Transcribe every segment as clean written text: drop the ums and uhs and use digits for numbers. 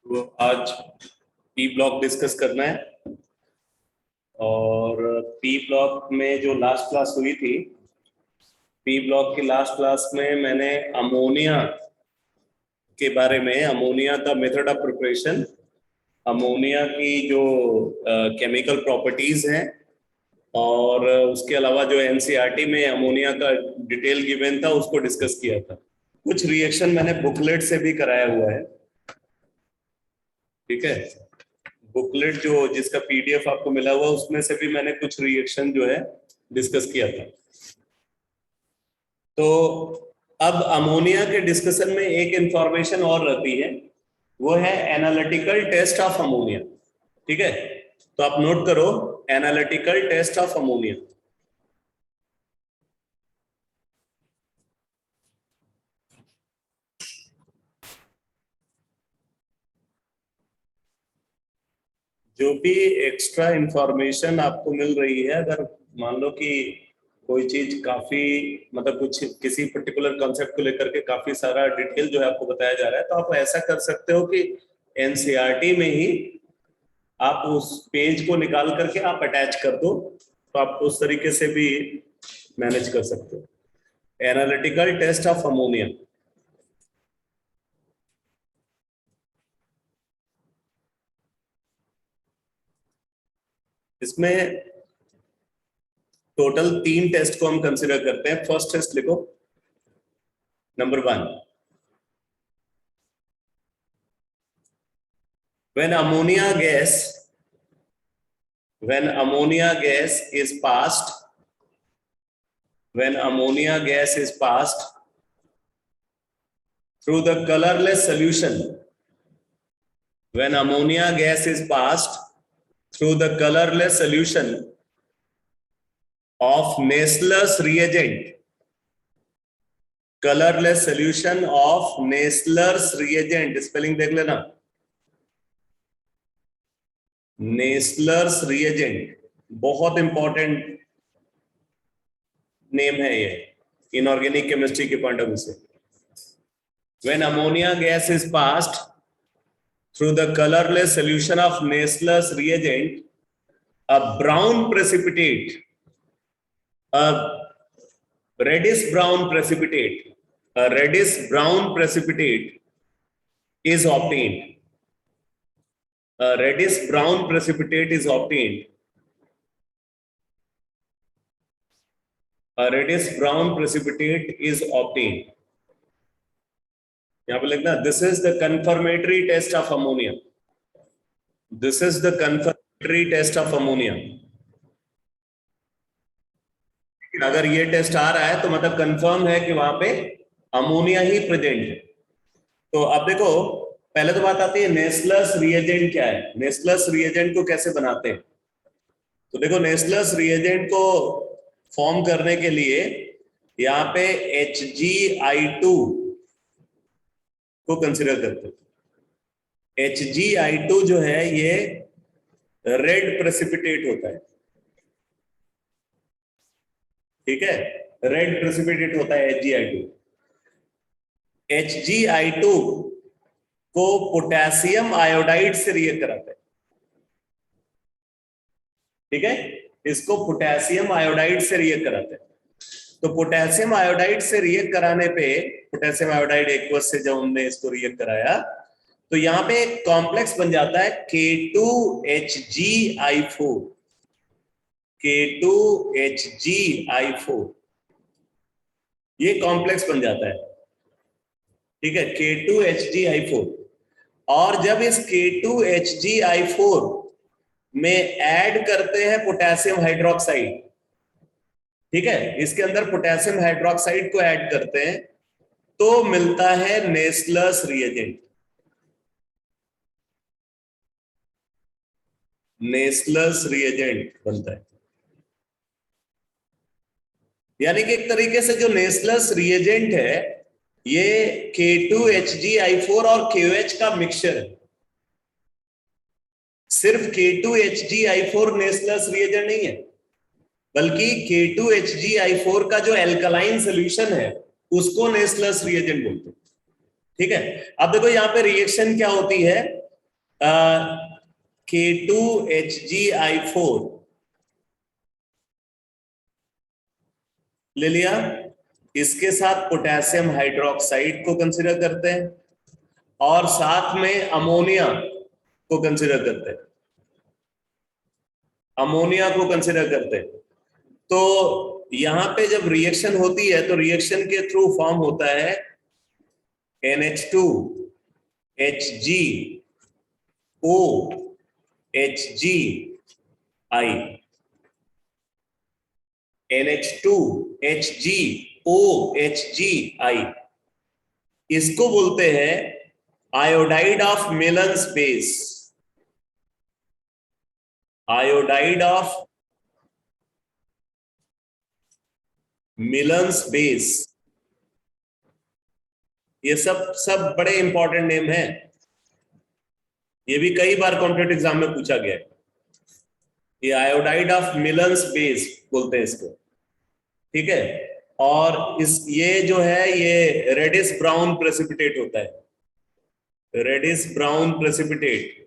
तो आज P block discuss करना है और पी ब्लॉक में जो लास्ट क्लास हुई थी, पी ब्लॉक की लास्ट क्लास में मैंने अमोनिया के बारे में, अमोनिया का मेथड ऑफ प्रिपरेशन, अमोनिया की जो केमिकल प्रॉपर्टीज हैं और उसके अलावा जो एनसीईआरटी में अमोनिया का डिटेल गिवन था उसको डिस्कस किया था। कुछ रिएक्शन मैंने बुकलेट से भी कराया हुआ है, ठीक है। बुकलेट जो जिसका पीडीएफ आपको मिला हुआ उसमें से भी मैंने कुछ रिएक्शन जो है डिस्कस किया था। तो अब अमोनिया के डिस्कशन में एक इंफॉर्मेशन और रहती है, वो है एनालिटिकल टेस्ट ऑफ अमोनिया, ठीक है। तो आप नोट करो, एनालिटिकल टेस्ट ऑफ अमोनिया। जो भी एक्स्ट्रा इंफॉर्मेशन आपको मिल रही है, अगर मान लो कि कोई चीज काफी मतलब कुछ किसी पर्टिकुलर कॉन्सेप्ट को लेकर के काफी सारा डिटेल जो है आपको बताया जा रहा है, तो आप ऐसा कर सकते हो कि एनसीईआरटी में ही आप उस पेज को निकाल करके आप अटैच कर दो, तो आप उस तरीके से भी मैनेज कर सकते हो। एनालिटिकल टेस्ट ऑफ अमोनिया, इसमें टोटल 3 टेस्ट को हम कंसिडर करते हैं। फर्स्ट टेस्ट लिखो, number 1, when ammonia gas is passed through the colorless solution, when ammonia gas is passed through the colorless solution of Nessler's reagent, colorless solution of Nessler's reagent, spelling देख लेना, Nessler's reagent, बहुत important name है ये inorganic chemistry के point of view से। When ammonia gas is passed through the colorless solution of Nessler's reagent, a brown precipitate, a reddish brown precipitate is obtained. A reddish brown precipitate is obtained. A reddish brown precipitate is obtained. यहाँ पे लिखना, this is the confirmatory test of ammonia. This is the confirmatory test of ammonia. अगर ये test आ रहा है तो मतलब confirm है कि वहां पे अमोनिया ही प्रेजेंट है। तो अब देखो, पहले तो बात आती है नेस्लर्स रिएजेंट क्या है, नेस्लर्स रिएजेंट को कैसे बनाते हैं। तो देखो, नेस्लर्स रिएजेंट को फॉर्म करने के लिए यहाँ पे HgI2 को कंसिडर करते हैं। HgI2 जो है ये रेड प्रेसिपिटेट होता है, ठीक है, रेड प्रेसिपिटेट होता है HgI2। HgI2 को पोटेशियम आयोडाइड से रिएक्ट कराते हैं, ठीक है, इसको पोटेशियम आयोडाइड से रिएक्ट कराते हैं। तो पोटेशियम आयोडाइड से रिएक्ट कराने पे, पोटेशियम आयोडाइड एक्वस से जब हमने इसको रिएक्ट कराया तो यहाँ पे एक कॉम्प्लेक्स बन जाता है K2HgI4, K2HgI4, ये कॉम्प्लेक्स बन जाता है, ठीक है, K2HgI4। और जब इस K2HgI4 में ऐड करते हैं पोटेशियम हाइड्रोक्साइड, ठीक है, इसके अंदर पोटेशियम हाइड्रोक्साइड को ऐड करते हैं तो मिलता है नेस्लर्स रिएजेंट। नेस्लर्स रिएजेंट बनता है, यानी कि एक तरीके से जो नेस्लर्स रिएजेंट है ये K2HgI4 और KOH का मिक्सचर है। सिर्फ K2HgI4 नेस्लर्स रिएजेंट नहीं है, बल्कि K2HgI4 का जो एल्कलाइन सॉल्यूशन है उसको नेस्लर्स रिएजेंट बोलते हैं, ठीक है। अब देखो यहाँ पे रिएक्शन क्या होती है, K2HgI4 ले लिया, इसके साथ पोटेशियम हाइड्रोक्साइड को कंसीडर करते हैं और साथ में अमोनिया को कंसीडर करते हैं, अमोनिया को कंसीडर करते हैं। तो यहां पे जब रिएक्शन होती है तो रिएक्शन के थ्रू फॉर्म होता है NH2HgOHgI, NH2HgOHgI, इसको बोलते हैं iodide of Millon's base, iodide of Millon's base. ये सब बड़े इंपॉर्टेंट नेम हैं, ये भी कई बार कॉम्पिटेटिव एग्जाम में पूछा गया है। ये आयोडाइड ऑफ मिलन्स बेस बोलते हैं इसको, ठीक है। और ये जो है ये रेडिश ब्राउन प्रेसिपिटेट होता है, रेडिश ब्राउन प्रेसिपिटेट।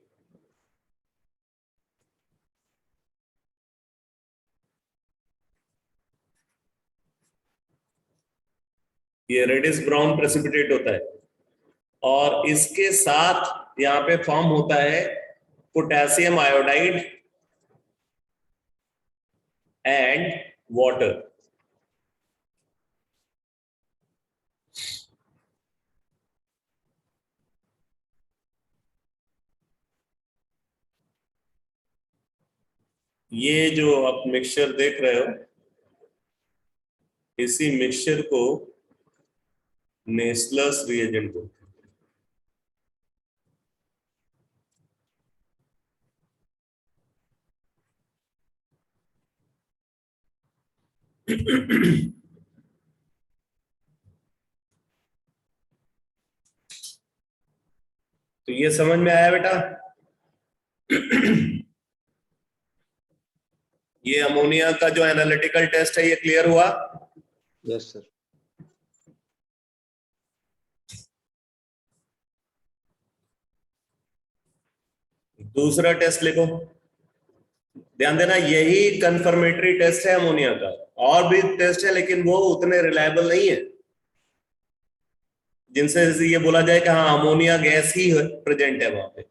ये रेडिश ब्राउन प्रेसिपिटेट होता है और इसके साथ यहाँ पे फॉर्म होता है पोटेशियम आयोडाइड एंड वाटर। ये जो आप मिक्सचर देख रहे हो, इसी मिक्सचर को नेस्लर्स रिएजेंट बोलते हैं। तो ये समझ में आया बेटा? ये अमोनिया का जो एनालिटिकल टेस्ट है ये क्लियर हुआ? Yes sir. दूसरा टेस्ट लिखो, ध्यान देना यही कंफर्मेटरी टेस्ट है अमोनिया का। और भी टेस्ट है लेकिन वो उतने रिलायबल नहीं है जिनसे ये बोला जाए कि हाँ अमोनिया गैस ही प्रेजेंट है वहां पे।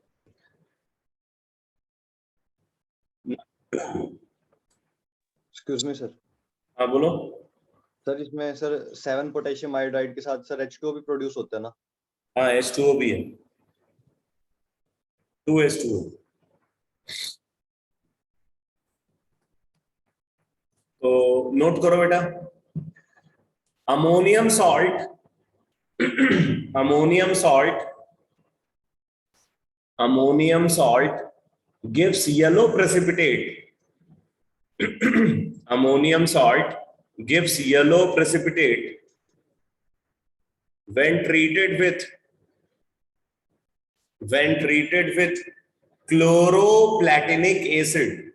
Excuse me sir. हाँ बोलो। सर इसमें सर 7 पोटेशियम आयोडाइड के साथ सर H2O भी प्रोड्यूस होता है ना? हाँ H2O भी है, 2H2O। तो नोट करो बेटा, ammonium salt, ammonium salt, ammonium salt gives yellow precipitate, ammonium salt gives yellow precipitate when treated with chloroplatinic acid,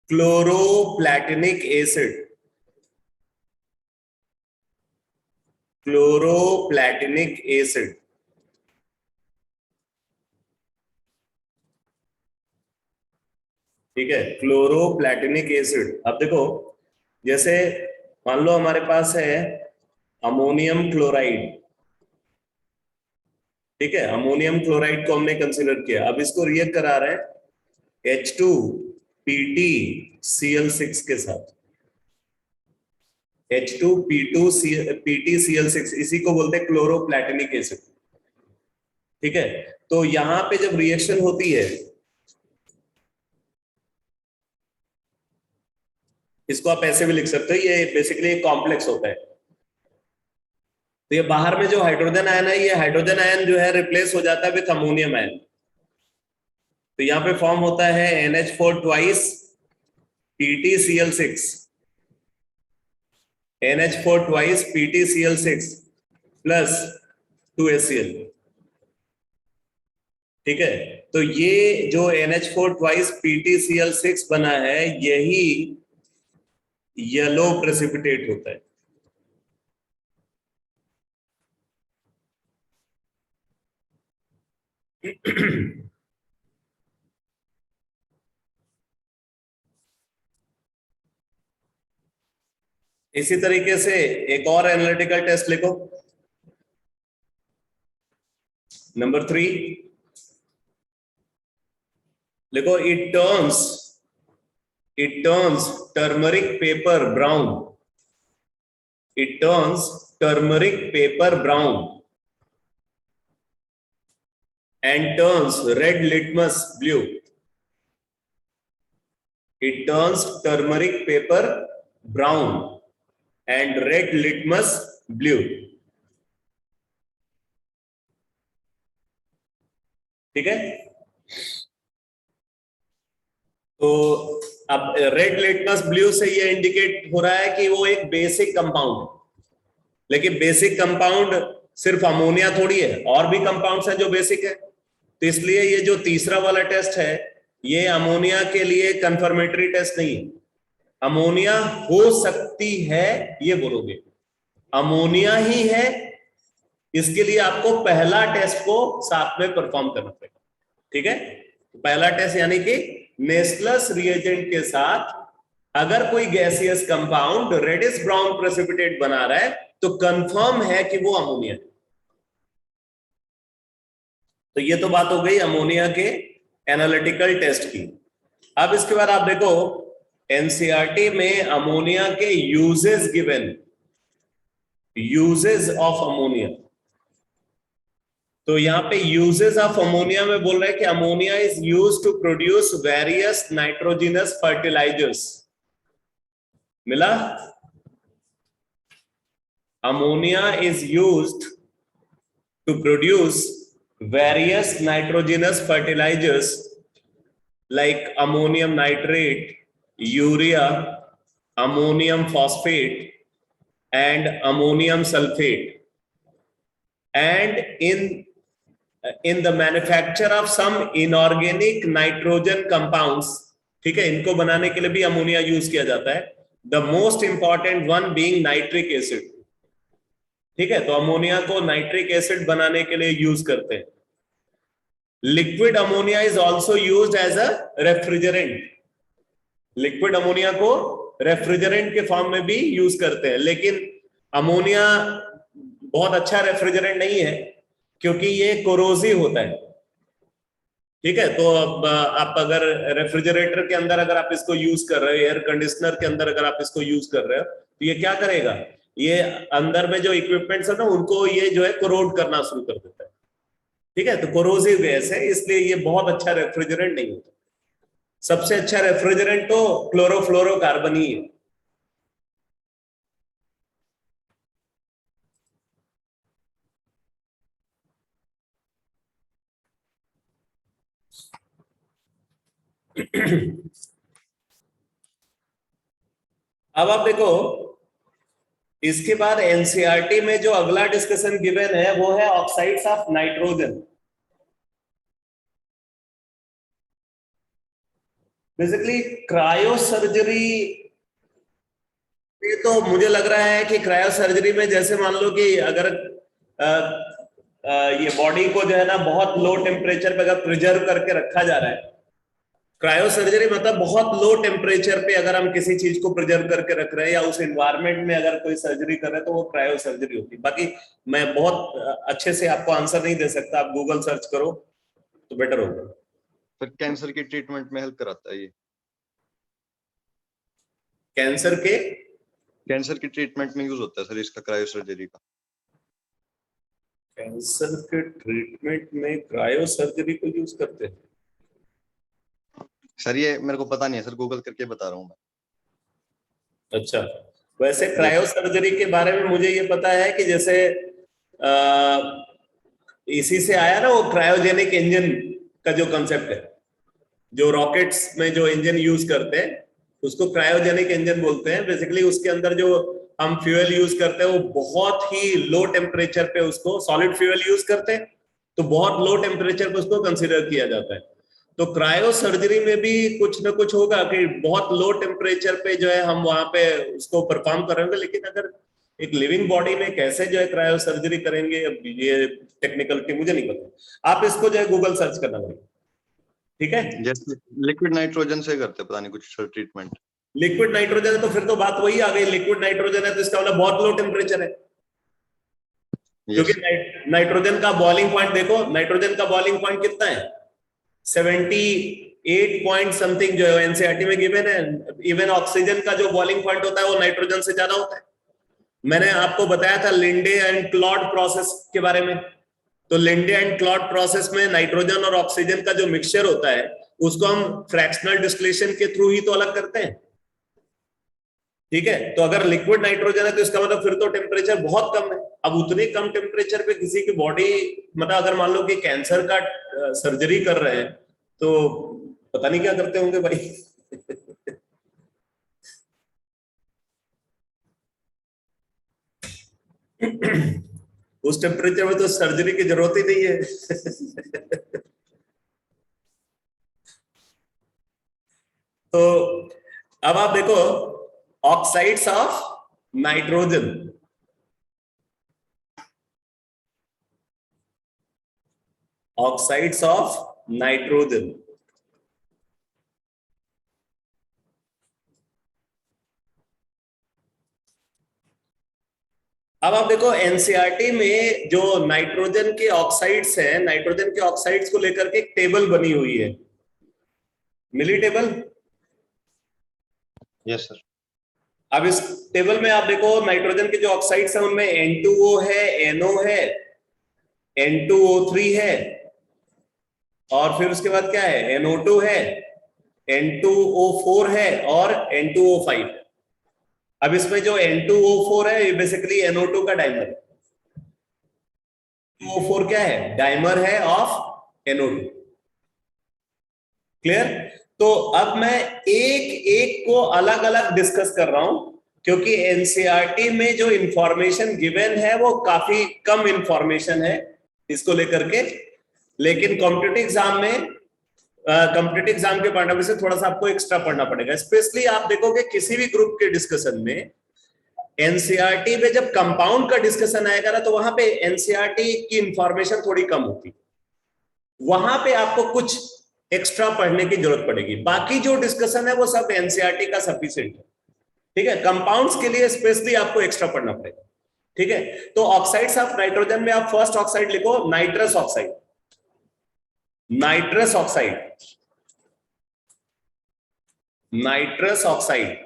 chloroplatinic acid, chloroplatinic acid। ठीक है, क्लोरोप्लैटिनिक एसिड। अब देखो जैसे मान लो हमारे पास है अमोनियम क्लोराइड, ठीक है, अमोनियम क्लोराइड को हमने कंसीडर किया, अब इसको रिएक्ट करा रहे हैं H2PtCl6 के साथ, H2PtCl6, इसी को बोलते हैं क्लोरोप्लैटिनिक एसिड। ठीक है, तो यहां पे जब रिएक्शन होती है, इसको आप ऐसे भी लिख सकते हो, ये बेसिकली एक कॉम्प्लेक्स होता है। तो ये बाहर में जो हाइड्रोजन आयन है, ये हाइड्रोजन आयन जो है रिप्लेस हो जाता है विथ अमोनियम आयन। तो यहाँ पे फॉर्म होता है NH4 twice PtCl6, NH4 twice PtCl6 plus 2HCl। ठीक है, तो ये जो NH4 ट्वाइस PtCl6 बना है यही येलो प्रेसिपिटेट होता है। इसी तरीके से एक और एनालिटिकल टेस्ट लिखो, नंबर 3 लिखो, it turns turmeric paper brown, it turns turmeric paper brown and turns red litmus blue, it turns turmeric paper brown and red litmus blue. ठीक है, तो अब रेड लिटमस ब्लू से ये इंडिकेट हो रहा है कि वो एक बेसिक कंपाउंड, लेकिन बेसिक कंपाउंड सिर्फ अमोनिया थोड़ी है, और भी कंपाउंड्स हैं जो बेसिक है। तो इसलिए ये जो तीसरा वाला टेस्ट है ये अमोनिया के लिए कंफर्मेटरी टेस्ट नहीं है। अमोनिया हो सकती है ये बोलोगे, अमोनिया ही है, इसके लिए आपको पहला टेस्ट को साथ में परफॉर्म करना पड़ेगा। ठीक है, पहला टेस्ट यानी कि नेस्लस रिएजेंट के साथ अगर कोई gaseous compound reddish brown precipitate बना रहा है तो कंफर्म है कि वो अमोनिया है। तो ये तो बात हो गई अमोनिया के एनालिटिकल टेस्ट की। अब इसके बाद आप देखो एनसीईआरटी में अमोनिया के uses given, uses of ammonia. तो यहां पे यूजेस ऑफ अमोनिया में बोल रहे हैं कि ammonia is used to produce various nitrogenous fertilisers. मिला? Ammonia is used to produce various nitrogenous fertilizers like ammonium nitrate, urea, ammonium phosphate and ammonium sulfate, and in the manufacture of some inorganic nitrogen compounds, ठीक है, इनको बनाने के लिए भी ammonia use किया जाता है, the most important one being nitric acid। ठीक है, तो अमोनिया को नाइट्रिक एसिड बनाने के लिए यूज करते हैं। Liquid ammonia is also used as a refrigerant, liquid ammonia को रेफ्रिजरेंट के फॉर्म में भी यूज करते हैं, लेकिन अमोनिया बहुत अच्छा रेफ्रिजरेंट नहीं है क्योंकि ये कोरोसिव होता है। ठीक है, तो अब आप अगर रेफ्रिजरेटर के अंदर अगर आप इसको यूज कर रहे हो, एयर कंडीशनर के अंदर अगर आप इसको यूज कर रहे हो, तो ये क्या करेगा, ये अंदर में जो इक्विपमेंट्स है ना उनको ये जो है कोरोड करना शुरू कर देता है। ठीक है, तो कोरोसिव गैस है, इसलिए ये बहुत अच्छा रेफ्रिजरेंट नहीं होता। सबसे अच्छा रेफ्रिजरेंट तो क्लोरोफ्लोरोकार्बन ही है। अब आप देखो इसके बाद एनसीईआरटी में जो अगला डिस्कशन गिवन है वो है oxides of nitrogen. Basically cryosurgery, ये तो मुझे लग रहा है कि क्रायोसर्जरी में जैसे मान लो कि अगर ये बॉडी को जो है ना बहुत लो टेम्परेचर पे अगर प्रिजर्व करके रखा जा रहा है, क्रायोसर्जरी मतलब बहुत लो टेम्परेचर पे अगर हम किसी चीज को प्रिजर्व करके रख रहे हैं या उस एनवायरनमेंट में अगर कोई सर्जरी कर रहे हैं तो वो क्रायोसर्जरी होती है। बाकी मैं बहुत अच्छे से आपको आंसर नहीं दे सकता, आप गूगल सर्च करो तो बेटर होगा। फिर कैंसर की ट्रीटमेंट में हेल्प कराता है ये, कैंसर की ट्रीटमेंट में यूज होता है सर इसका, क्रायोसर्जरी का। कैंसर के ट्रीटमेंट में क्रायोसर्जरी को यूज करते हैं सर? ये मेरे को पता नहीं है सर, गूगल करके बता रहा हूँ मैं। अच्छा, वैसे क्रायोसर्जरी के बारे में मुझे ये पता है कि जैसे इसी से आया ना वो क्रायोजेनिक इंजन का जो कंसेप्ट है, जो रॉकेट्स में जो इंजन यूज करते हैं उसको क्रायोजेनिक इंजन बोलते हैं। बेसिकली उसके अंदर जो हम फ्यूल यूज करते हैं वो बहुत ही लो टेम्परेचर पे, उसको सॉलिड फ्यूल यूज करते हैं तो बहुत लो टेम्परेचर पे उसको कंसिडर किया जाता है। तो क्रायो सर्जरी में भी कुछ ना कुछ होगा कि बहुत लो टेम्परेचर पे जो है हम वहां पे उसको परफॉर्म करेंगे, लेकिन अगर एक लिविंग बॉडी में कैसे जो है क्रायो सर्जरी करेंगे, अब ये टेक्निकलिटी मुझे नहीं पता, आप इसको जो है गूगल सर्च करना पड़ेगा। ठीक है, जैसे लिक्विड नाइट्रोजन से करते पता नहीं कुछ सर ट्रीटमेंट। लिक्विड नाइट्रोजन है तो फिर तो बात वही आ गई, लिक्विड नाइट्रोजन है तो इसका मतलब बहुत लो टेम्परेचर है, क्योंकि यस नाइट्रोजन का बॉइलिंग पॉइंट देखो, नाइट्रोजन का बॉइलिंग पॉइंट कितना है, 78 पॉइंट समथिंग जो है एनसीईआरटी में गिवन है। इवन ऑक्सीजन का जो बॉइलिंग पॉइंट होता है वो नाइट्रोजन से ज्यादा होता है। मैंने आपको बताया था लिंडे एंड क्लॉड प्रोसेस के बारे में, तो लिंडे एंड क्लॉड प्रोसेस में नाइट्रोजन और ऑक्सीजन का जो मिक्सचर होता है उसको हम फ्रैक्शनल डिस्टिलेशन के थ्रू ही तो अलग करते हैं, ठीक है। तो अगर लिक्विड नाइट्रोजन है तो इसका मतलब फिर तो टेम्परेचर बहुत कम है। अब उतने कम टेम्परेचर पे किसी की बॉडी, मतलब अगर मान लो कि कैंसर का सर्जरी कर रहे हैं तो पता नहीं क्या करते होंगे भाई उस टेम्परेचर में तो सर्जरी की जरूरत ही नहीं है तो अब आप देखो oxides of nitrogen, oxides of nitrogen. अब आप देखो एनसीईआरटी में जो नाइट्रोजन के ऑक्साइड्स हैं, नाइट्रोजन के ऑक्साइड्स को लेकर के एक टेबल बनी हुई है, मिली टेबल। Yes sir. अब इस टेबल में आप देखो नाइट्रोजन के जो ऑक्साइड्स हैं उनमें N2O है, NO है, N2O3 है, और फिर उसके बाद क्या है, NO2 है, N2O4 है और N2O5 है। अब इसमें जो N2O4 है ये बेसिकली NO2 का डाइमर है। O4 क्या है, डाइमर है ऑफ NO2। क्लियर। तो अब मैं एक एक को अलग अलग डिस्कस कर रहा हूं, क्योंकि एनसीईआरटी में जो इंफॉर्मेशन गिवन है वो काफी कम इंफॉर्मेशन है इसको लेकर के, लेकिन कॉम्पिटिटिव एग्जाम में, कॉम्पिटिटिव एग्जाम के पॉइंट ऑफ व्यू से थोड़ा सा आपको एक्स्ट्रा पढ़ना पड़ेगा। स्पेशली आप देखोगे किसी भी ग्रुप के डिस्कशन में एनसीईआरटी में जब कंपाउंड का डिस्कशन आएगा ना तो वहां पे एनसीईआरटी की इंफॉर्मेशन थोड़ी कम होती, वहां पे आपको कुछ एक्स्ट्रा पढ़ने की जरूरत पड़ेगी। बाकी जो डिस्कशन है वो सब एनसीईआरटी का सफिशिएंट है, ठीक है। कंपाउंड्स के लिए स्पेशली आपको एक्स्ट्रा पढ़ना पड़ेगा, ठीक है। तो ऑक्साइड्स ऑफ नाइट्रोजन में आप फर्स्ट ऑक्साइड लिखो, nitrous oxide, nitrous oxide, nitrous oxide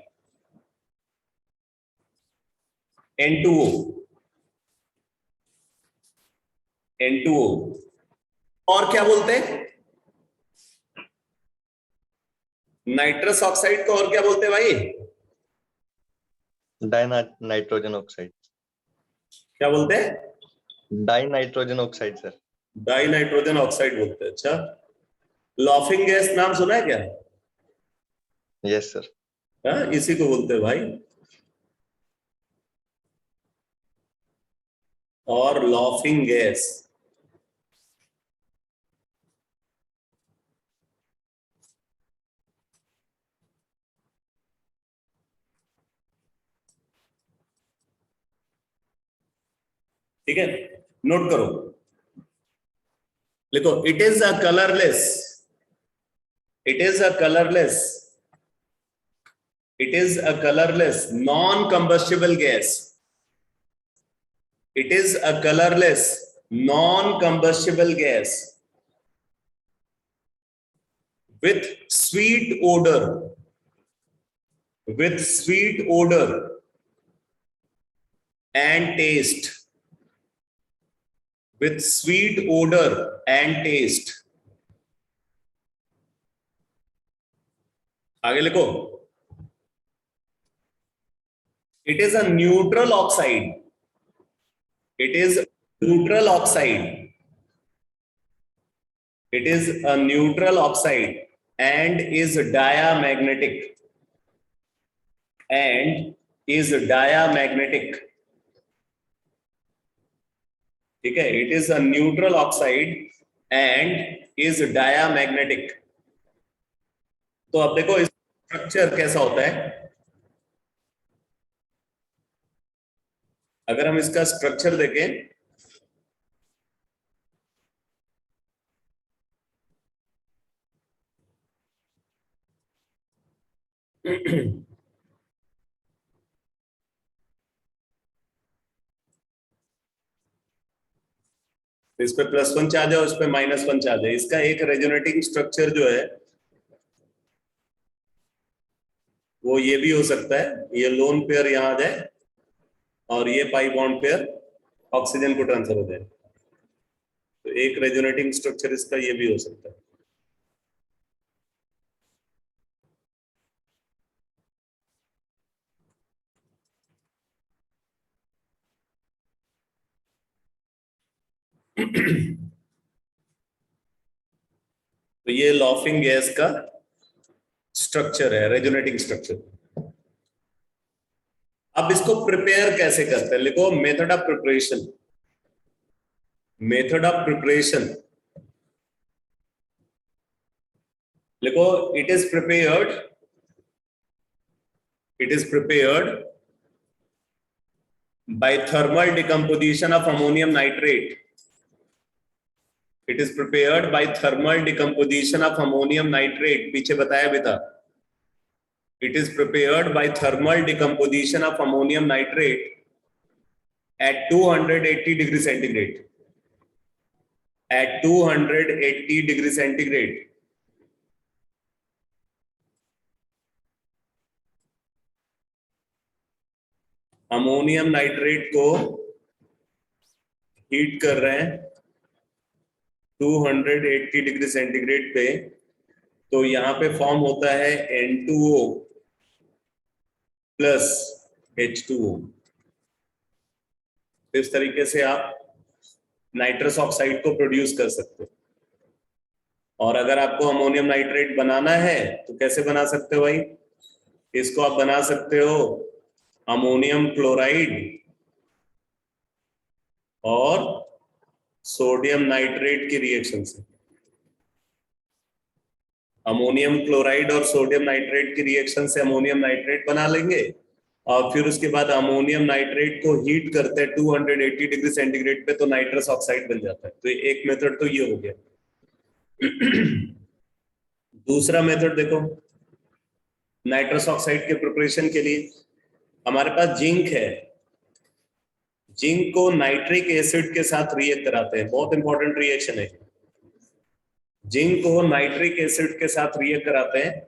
N2O, N2O। और क्या बोलते हैं नाइट्रस ऑक्साइड को, और क्या बोलते हैं भाई, डाई नाइट्रोजन ऑक्साइड। क्या बोलते हैं, die nitrogen oxide sir. Die nitrogen oxide बोलते हैं। अच्छा, लॉफिंग गैस नाम सुना है क्या, यस सर। हाँ इसी को बोलते हैं भाई। और लॉफिंग गैस, ठीक है, नोट करो, लिखो, it is a colourless, it is a colourless, it is a colourless non combustible gas, it is a colourless non combustible gas with sweet odor, with sweet odor and taste, with sweet odor and taste। आगे लिखो, it is a neutral oxide, it is neutral oxide, it is a neutral oxide and is diamagnetic, and is diamagnetic, ठीक है। it is a neutral oxide and is diamagnetic। तो अब देखो इस structure कैसा होता है, अगर हम इसका स्ट्रक्चर देखें, इस पे +1 चार्ज है, उस पे -1 चार्ज है। इसका एक रेजोनेटिंग स्ट्रक्चर जो है वो ये भी हो सकता है, ये लोन पेयर यहाँ आ जाए और ये पाई बॉन्ड पेयर ऑक्सीजन को ट्रांसफर हो जाए। तो एक रेजोनेटिंग स्ट्रक्चर इसका ये भी हो सकता है। तो ये लॉफिंग गैस का स्ट्रक्चर है, रेजोनेटिंग स्ट्रक्चर। अब इसको प्रिपेयर कैसे करते हैं, लिखो method of preparation. Method of preparation लिखो, it is prepared by thermal decomposition of ammonium nitrate. It is prepared by thermal decomposition of ammonium nitrate. पीछे बताया भी था। It is prepared by thermal decomposition of ammonium nitrate at 280 degree centigrade. At 280 degree centigrade. Ammonium nitrate को heat कर रहे हैं 280 degree centigrade पे, तो यहाँ पे फॉर्म होता है N2O प्लस H2O। इस तरीके से आप नाइट्रस ऑक्साइड को प्रोड्यूस कर सकते हो। और अगर आपको अमोनियम नाइट्रेट बनाना है तो कैसे बना सकते हो भाई? इसको आप बना सकते हो अमोनियम क्लोराइड और सोडियम नाइट्रेट की रिएक्शन से। अमोनियम क्लोराइड और सोडियम नाइट्रेट की रिएक्शन से अमोनियम नाइट्रेट बना लेंगे और फिर उसके बाद अमोनियम नाइट्रेट को हीट करते हैं 280 डिग्री सेंटीग्रेड पे, तो नाइट्रस ऑक्साइड बन जाता है। तो एक मेथड तो ये हो गया। दूसरा मेथड देखो, नाइट्रस ऑक्साइड के प्रिपरेशन के लिए हमारे पास जिंक है। जिंक को नाइट्रिक एसिड के साथ रिएक्ट कराते हैं, बहुत इंपॉर्टेंट रिएक्शन है। जिंक को नाइट्रिक एसिड के साथ रिएक्ट कराते हैं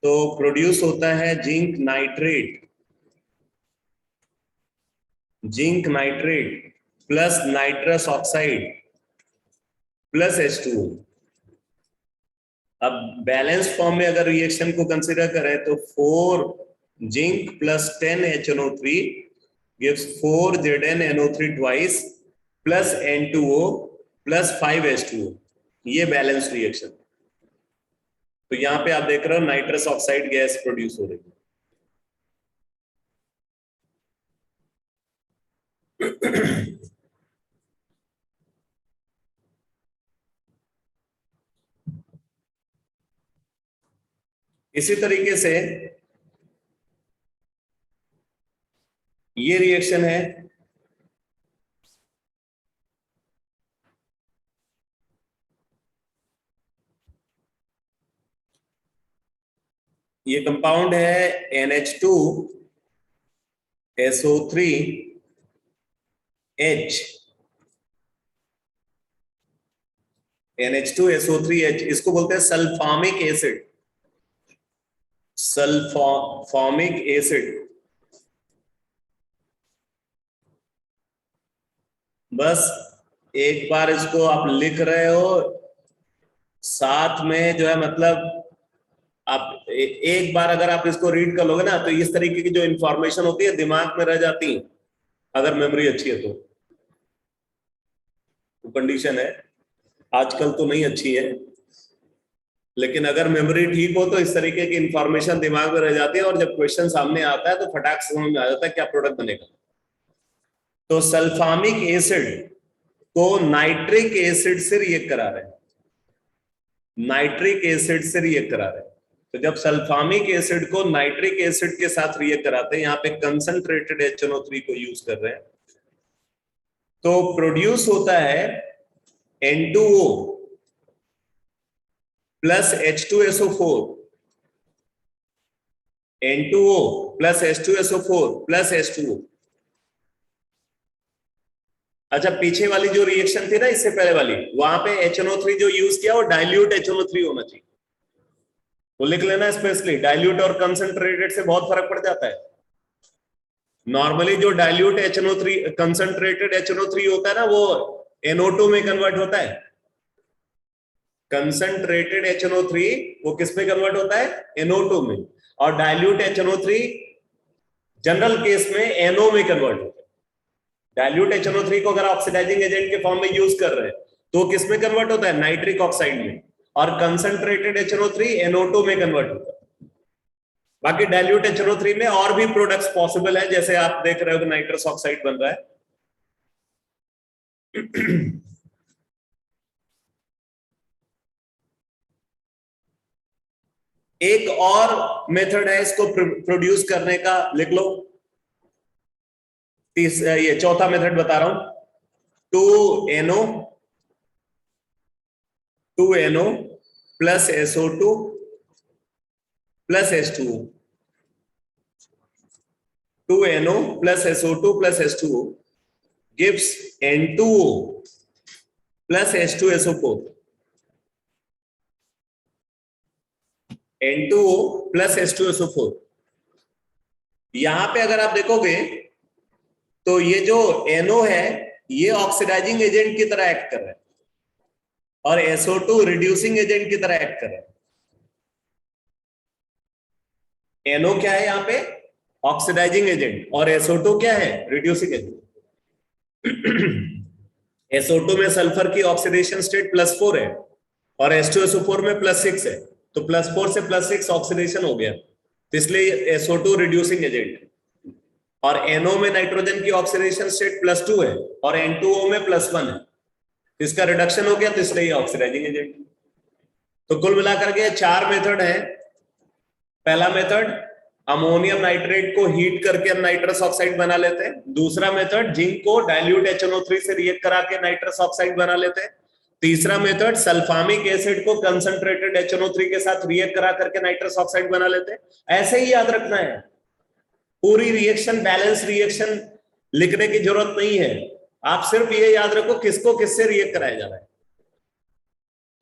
तो प्रोड्यूस होता है zinc nitrate. Zinc nitrate plus nitrous oxide plus H2O। अब बैलेंस फॉर्म में अगर रिएक्शन को कंसीडर करें तो 4 zinc plus 10 HNO3 gives 4 ZnNO3 twice plus N2O plus 5 H2O। ये बैलेंस रिएक्शन। तो यहां पे आप देख रहे हो नाइट्रस ऑक्साइड गैस प्रोड्यूस हो रही है। इसी तरीके से ये रिएक्शन है, ये कंपाउंड है NH2SO3H। NH2SO3H इसको बोलते हैं सल्फामिक एसिड। सल्फामिक एसिड। बस एक बार इसको आप लिख रहे हो, साथ में जो है मतलब आप एक बार अगर आप इसको रीड कर लोगे ना तो इस तरीके की जो इंफॉर्मेशन होती है दिमाग में रह जाती है, अगर मेमोरी अच्छी है तो कंडीशन है। आजकल तो नहीं अच्छी है, लेकिन अगर मेमोरी ठीक हो तो इस तरीके की इंफॉर्मेशन दिमाग में रह जाती है और जब क्वेश्चन सामने आता है तो फटाक से समझ में आ जाता है क्या प्रोडक्ट बनेगा। तो सल्फामिक एसिड को नाइट्रिक एसिड से रिएक्ट करा रहे हैं, नाइट्रिक एसिड से रिएक्ट करा रहे हैं। तो जब सल्फामिक एसिड को नाइट्रिक एसिड के साथ रिएक्ट कराते हैं, यहाँ पे कंसंट्रेटेड HNO3 को यूज कर रहे हैं, तो प्रोड्यूस होता है N2O plus H2SO4। N2O plus H2SO4 plus H2O। अच्छा, पीछे वाली जो रिएक्शन थी ना, इससे पहले वाली, वहां पे HNO3 जो यूज किया वो डाइल्यूट HNO3 होना चाहिए। वो लिख लेना स्पेशली, डाइल्यूट और कंसंट्रेटेड से बहुत फर्क पड़ जाता है। नॉर्मली जो डाइल्यूट HNO3 कंसंट्रेटेड HNO3 होता है ना, वो NO2 में कन्वर्ट होता है। कंसंट्रेटेड HNO3 वो किस में कन्वर्ट होता है? NO2 में। और डाइल्यूट HNO3 जनरल केस में NO में कन्वर्ट होता है। डाइल्यूट HNO3 को अगर ऑक्सीडाइजिंग एजेंट के फॉर्म में यूज कर रहे हैं तो किस में कन्वर्ट होता है? नाइट्रिक ऑक्साइड में। और कंसंट्रेटेड HNO3 NO2 में कन्वर्ट होता है। बाकी डाइल्यूट HNO3 में और भी प्रोडक्ट्स पॉसिबल है, जैसे आप देख रहे हो नाइट्रस ऑक्साइड बन रहा है। एक और मेथड है इसको प्रोड्यूस करने का, लिख लो। ये चौथा मेथड बता रहा हूं। 2NO plus SO2 plus H2O। 2NO plus SO2 plus H2O gives N2O plus H2SO4। N2O plus H2SO4। यहां पे अगर आप देखोगे तो ये जो NO है ये ऑक्सीडाइजिंग एजेंट की तरह एक्ट कर रहा है और SO2 रिड्यूसिंग एजेंट की तरह एक्ट कर रहा है। NO क्या है यहाँ पे? Oxidising agent. और SO2 क्या है? Reducing agent. SO2 में सल्फर की ऑक्सीडेशन स्टेट +4 है और H2SO4 में +6 है, तो +4 से +6 ऑक्सीडेशन हो गया, तो इसलिए SO2 रिड्यूसिंग एजेंट है। और NO में नाइट्रोजन की ऑक्सीडेशन स्टेट +2 है और N2O में +1 है, तो इसका रिडक्शन हो गया, तो इसलिए ये ऑक्सीडाइजिंग एजेंट। तो कुल मिलाकर के 4 मेथड है। पहला मेथड अमोनियम नाइट्रेट को हीट करके हम नाइट्रस ऑक्साइड बना लेते हैं। दूसरा मेथड जिंक को डाइल्यूट HNO3 से रिएक्ट करा के नाइट्रस ऑक्साइड बना लेते हैं। तीसरा मेथड सल्फामिक एसिड को कंसंट्रेटेड HNO3 के साथ रिएक्ट करा करके नाइट्रस ऑक्साइड बना लेते हैं। ऐसे ही याद रखना है, पूरी रिएक्शन बैलेंस रिएक्शन लिखने की जरूरत नहीं है, आप सिर्फ ये याद रखो किसको किससे रिएक्ट कराया जा रहा है।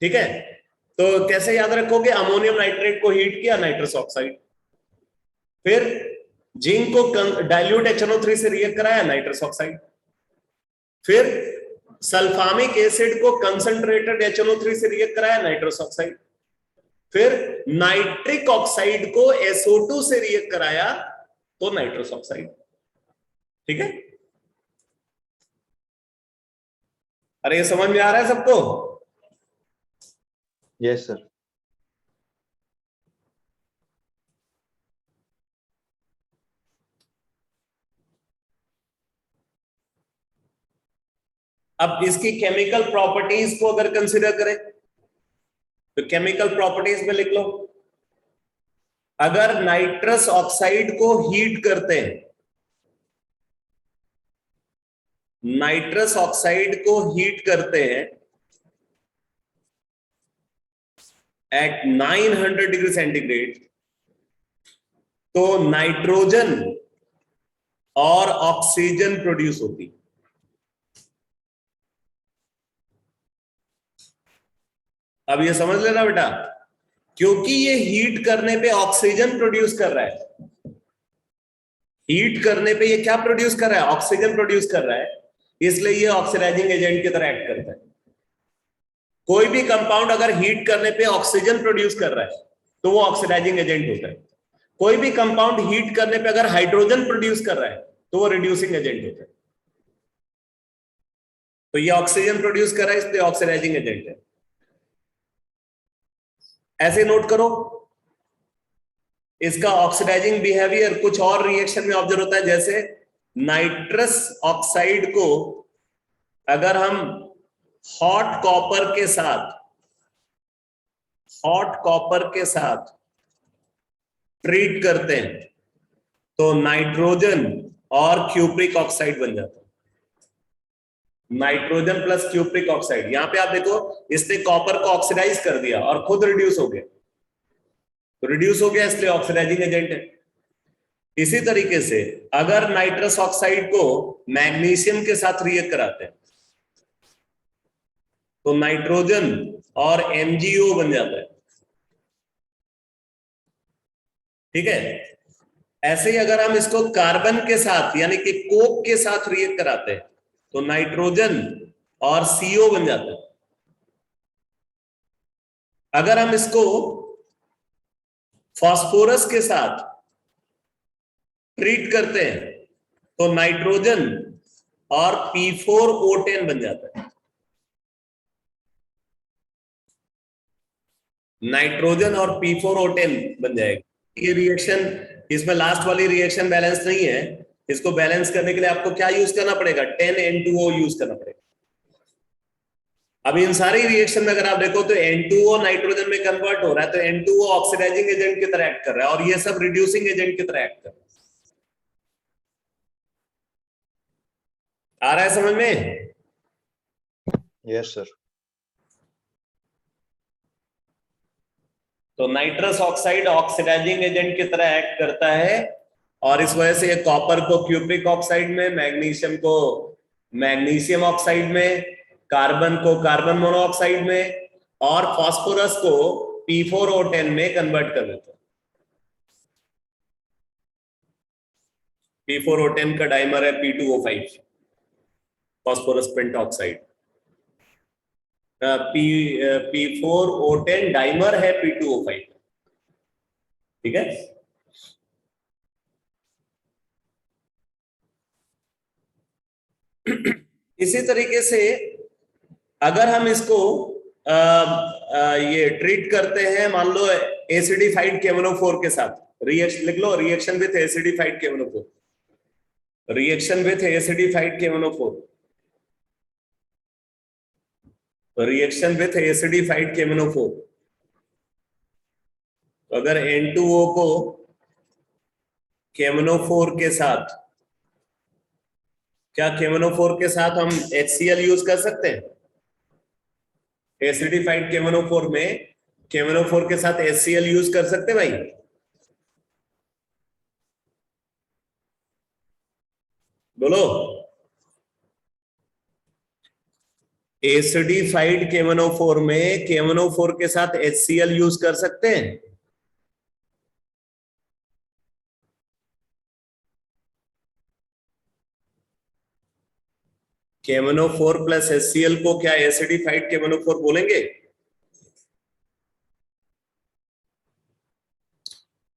ठीक है, तो कैसे याद रखोगे? अमोनियम नाइट्रेट को हीट किया, नाइट्रस ऑक्साइड, फिर जिंक को डाइल्यूट HNO3 से रिएक्ट कराया, नाइट्रस ऑक्साइड, फिर सल्फामिक एसिड को कंसंट्रेटेड HNO3 से रिएक्ट कराया, नाइट्रस ऑक्साइड, फिर नाइट्रिक ऑक्साइड को SO2 से रिएक्ट कराया तो नाइट्रस ऑक्साइड। ठीक है, अरे ये समझ में आ रहा है सबको? Yes sir. अब इसकी केमिकल प्रॉपर्टीज को अगर कंसीडर करें तो केमिकल प्रॉपर्टीज में लिख लो। अगर नाइट्रस ऑक्साइड को हीट करते हैं, नाइट्रस ऑक्साइड को हीट करते हैं एट 900 डिग्री सेंटीग्रेड, तो नाइट्रोजन और ऑक्सीजन प्रोड्यूस होती है। अब ये समझ लेना बेटा, क्योंकि ये हीट करने पे ऑक्सीजन प्रोड्यूस कर रहा है, हीट करने पे ये क्या प्रोड्यूस कर रहा है? ऑक्सीजन प्रोड्यूस कर रहा है, इसलिए ये ऑक्सीडाइजिंग एजेंट की तरह एक्ट करता है। कोई भी कंपाउंड अगर हीट करने पे ऑक्सीजन प्रोड्यूस कर रहा है तो वो ऑक्सीडाइजिंग एजेंट होता है। कोई भी कंपाउंड हीट करने पे अगर हाइड्रोजन प्रोड्यूस कर रहा है तो वो रिड्यूसिंग एजेंट होता है। तो ये ऑक्सीजन प्रोड्यूस कर रहा है, इसलिए ऑक्सीडाइजिंग एजेंट है। ऐसे नोट करो, इसका ऑक्सीडाइजिंग बिहेवियर कुछ और रिएक्शन में ऑब्जर्व होता है। जैसे नाइट्रस ऑक्साइड को अगर हम हॉट कॉपर के साथ ट्रीट करते हैं तो नाइट्रोजन और क्यूप्रिक ऑक्साइड बन जाता है। नाइट्रोजन प्लस क्यूप्रिक ऑक्साइड, यहां पे आप देखो इसने कॉपर को ऑक्सीडाइज कर दिया और खुद रिड्यूस हो गया, तो रिड्यूस हो गया इसलिए ऑक्सीडाइजिंग एजेंट है। इसी तरीके से अगर नाइट्रस ऑक्साइड को मैग्नीशियम के साथ रिएक्ट कराते हैं तो नाइट्रोजन और MgO बन जाता है, ठीक है। ऐसे ही अगर हम इसको कार्बन के साथ यानी कि कोक के साथ रिएक्ट कराते हैं तो नाइट्रोजन और CO बन जाता है। अगर हम इसको फास्फोरस के साथ ट्रीट करते हैं तो नाइट्रोजन और P4O10 बन जाता है। नाइट्रोजन और P4O10 बन जाएगा। ये रिएक्शन, इसमें लास्ट वाली रिएक्शन बैलेंस नहीं है, इसको बैलेंस करने के लिए आपको क्या यूज करना पड़ेगा, 10N2O यूज करना पड़ेगा। अब इन सारी रिएक्शन में अगर आप देखो तो N2O नाइट्रोजन में कन्वर्ट हो रहा है तो N2O ऑक्सीडाइजिंग एजेंट की तरह एक्ट कर रहा है और ये सब रिड्यूसिंग एजेंट की तरह एक्ट कर रहा है। आ रहा है समझ में? Yes sir. तो नाइट्रस ऑक्साइड ऑक्सीडाइजिंग एजेंट की तरह एक्ट करता है और इस वजह से कॉपर को क्यूप्रिक ऑक्साइड में, मैग्नीशियम को मैग्नीशियम ऑक्साइड में, कार्बन को कार्बन मोनोऑक्साइड में और फास्फोरस को P4O10 में कन्वर्ट कर देता है। P4O10 का डाइमर है P2O5, phosphorus pentoxide. P4O10 dimer है P2O5, ठीक है। इसी तरीके से अगर हम इसको ये ट्रीट करते हैं, मान लो एसिडिफाइड KMnO4 के साथ, रिएक्शन लिख लो, reaction with acidified KMnO4, reaction with acidified KMnO4, reaction with acidified KMnO4। तो अगर N2O को KMnO4 के साथ, क्या KMnO4 के साथ हम HCl यूज कर सकते हैं? एसिडिफाइड KMnO4 में KMnO4 के साथ HCl यूज कर सकते हैं भाई? बोलो। एसिडिफाइड KMnO4 में KMnO4 के साथ HCl यूज कर सकते हैं? KMnO4 प्लस HCl को क्या एसिडिफाइड KMnO4 बोलेंगे?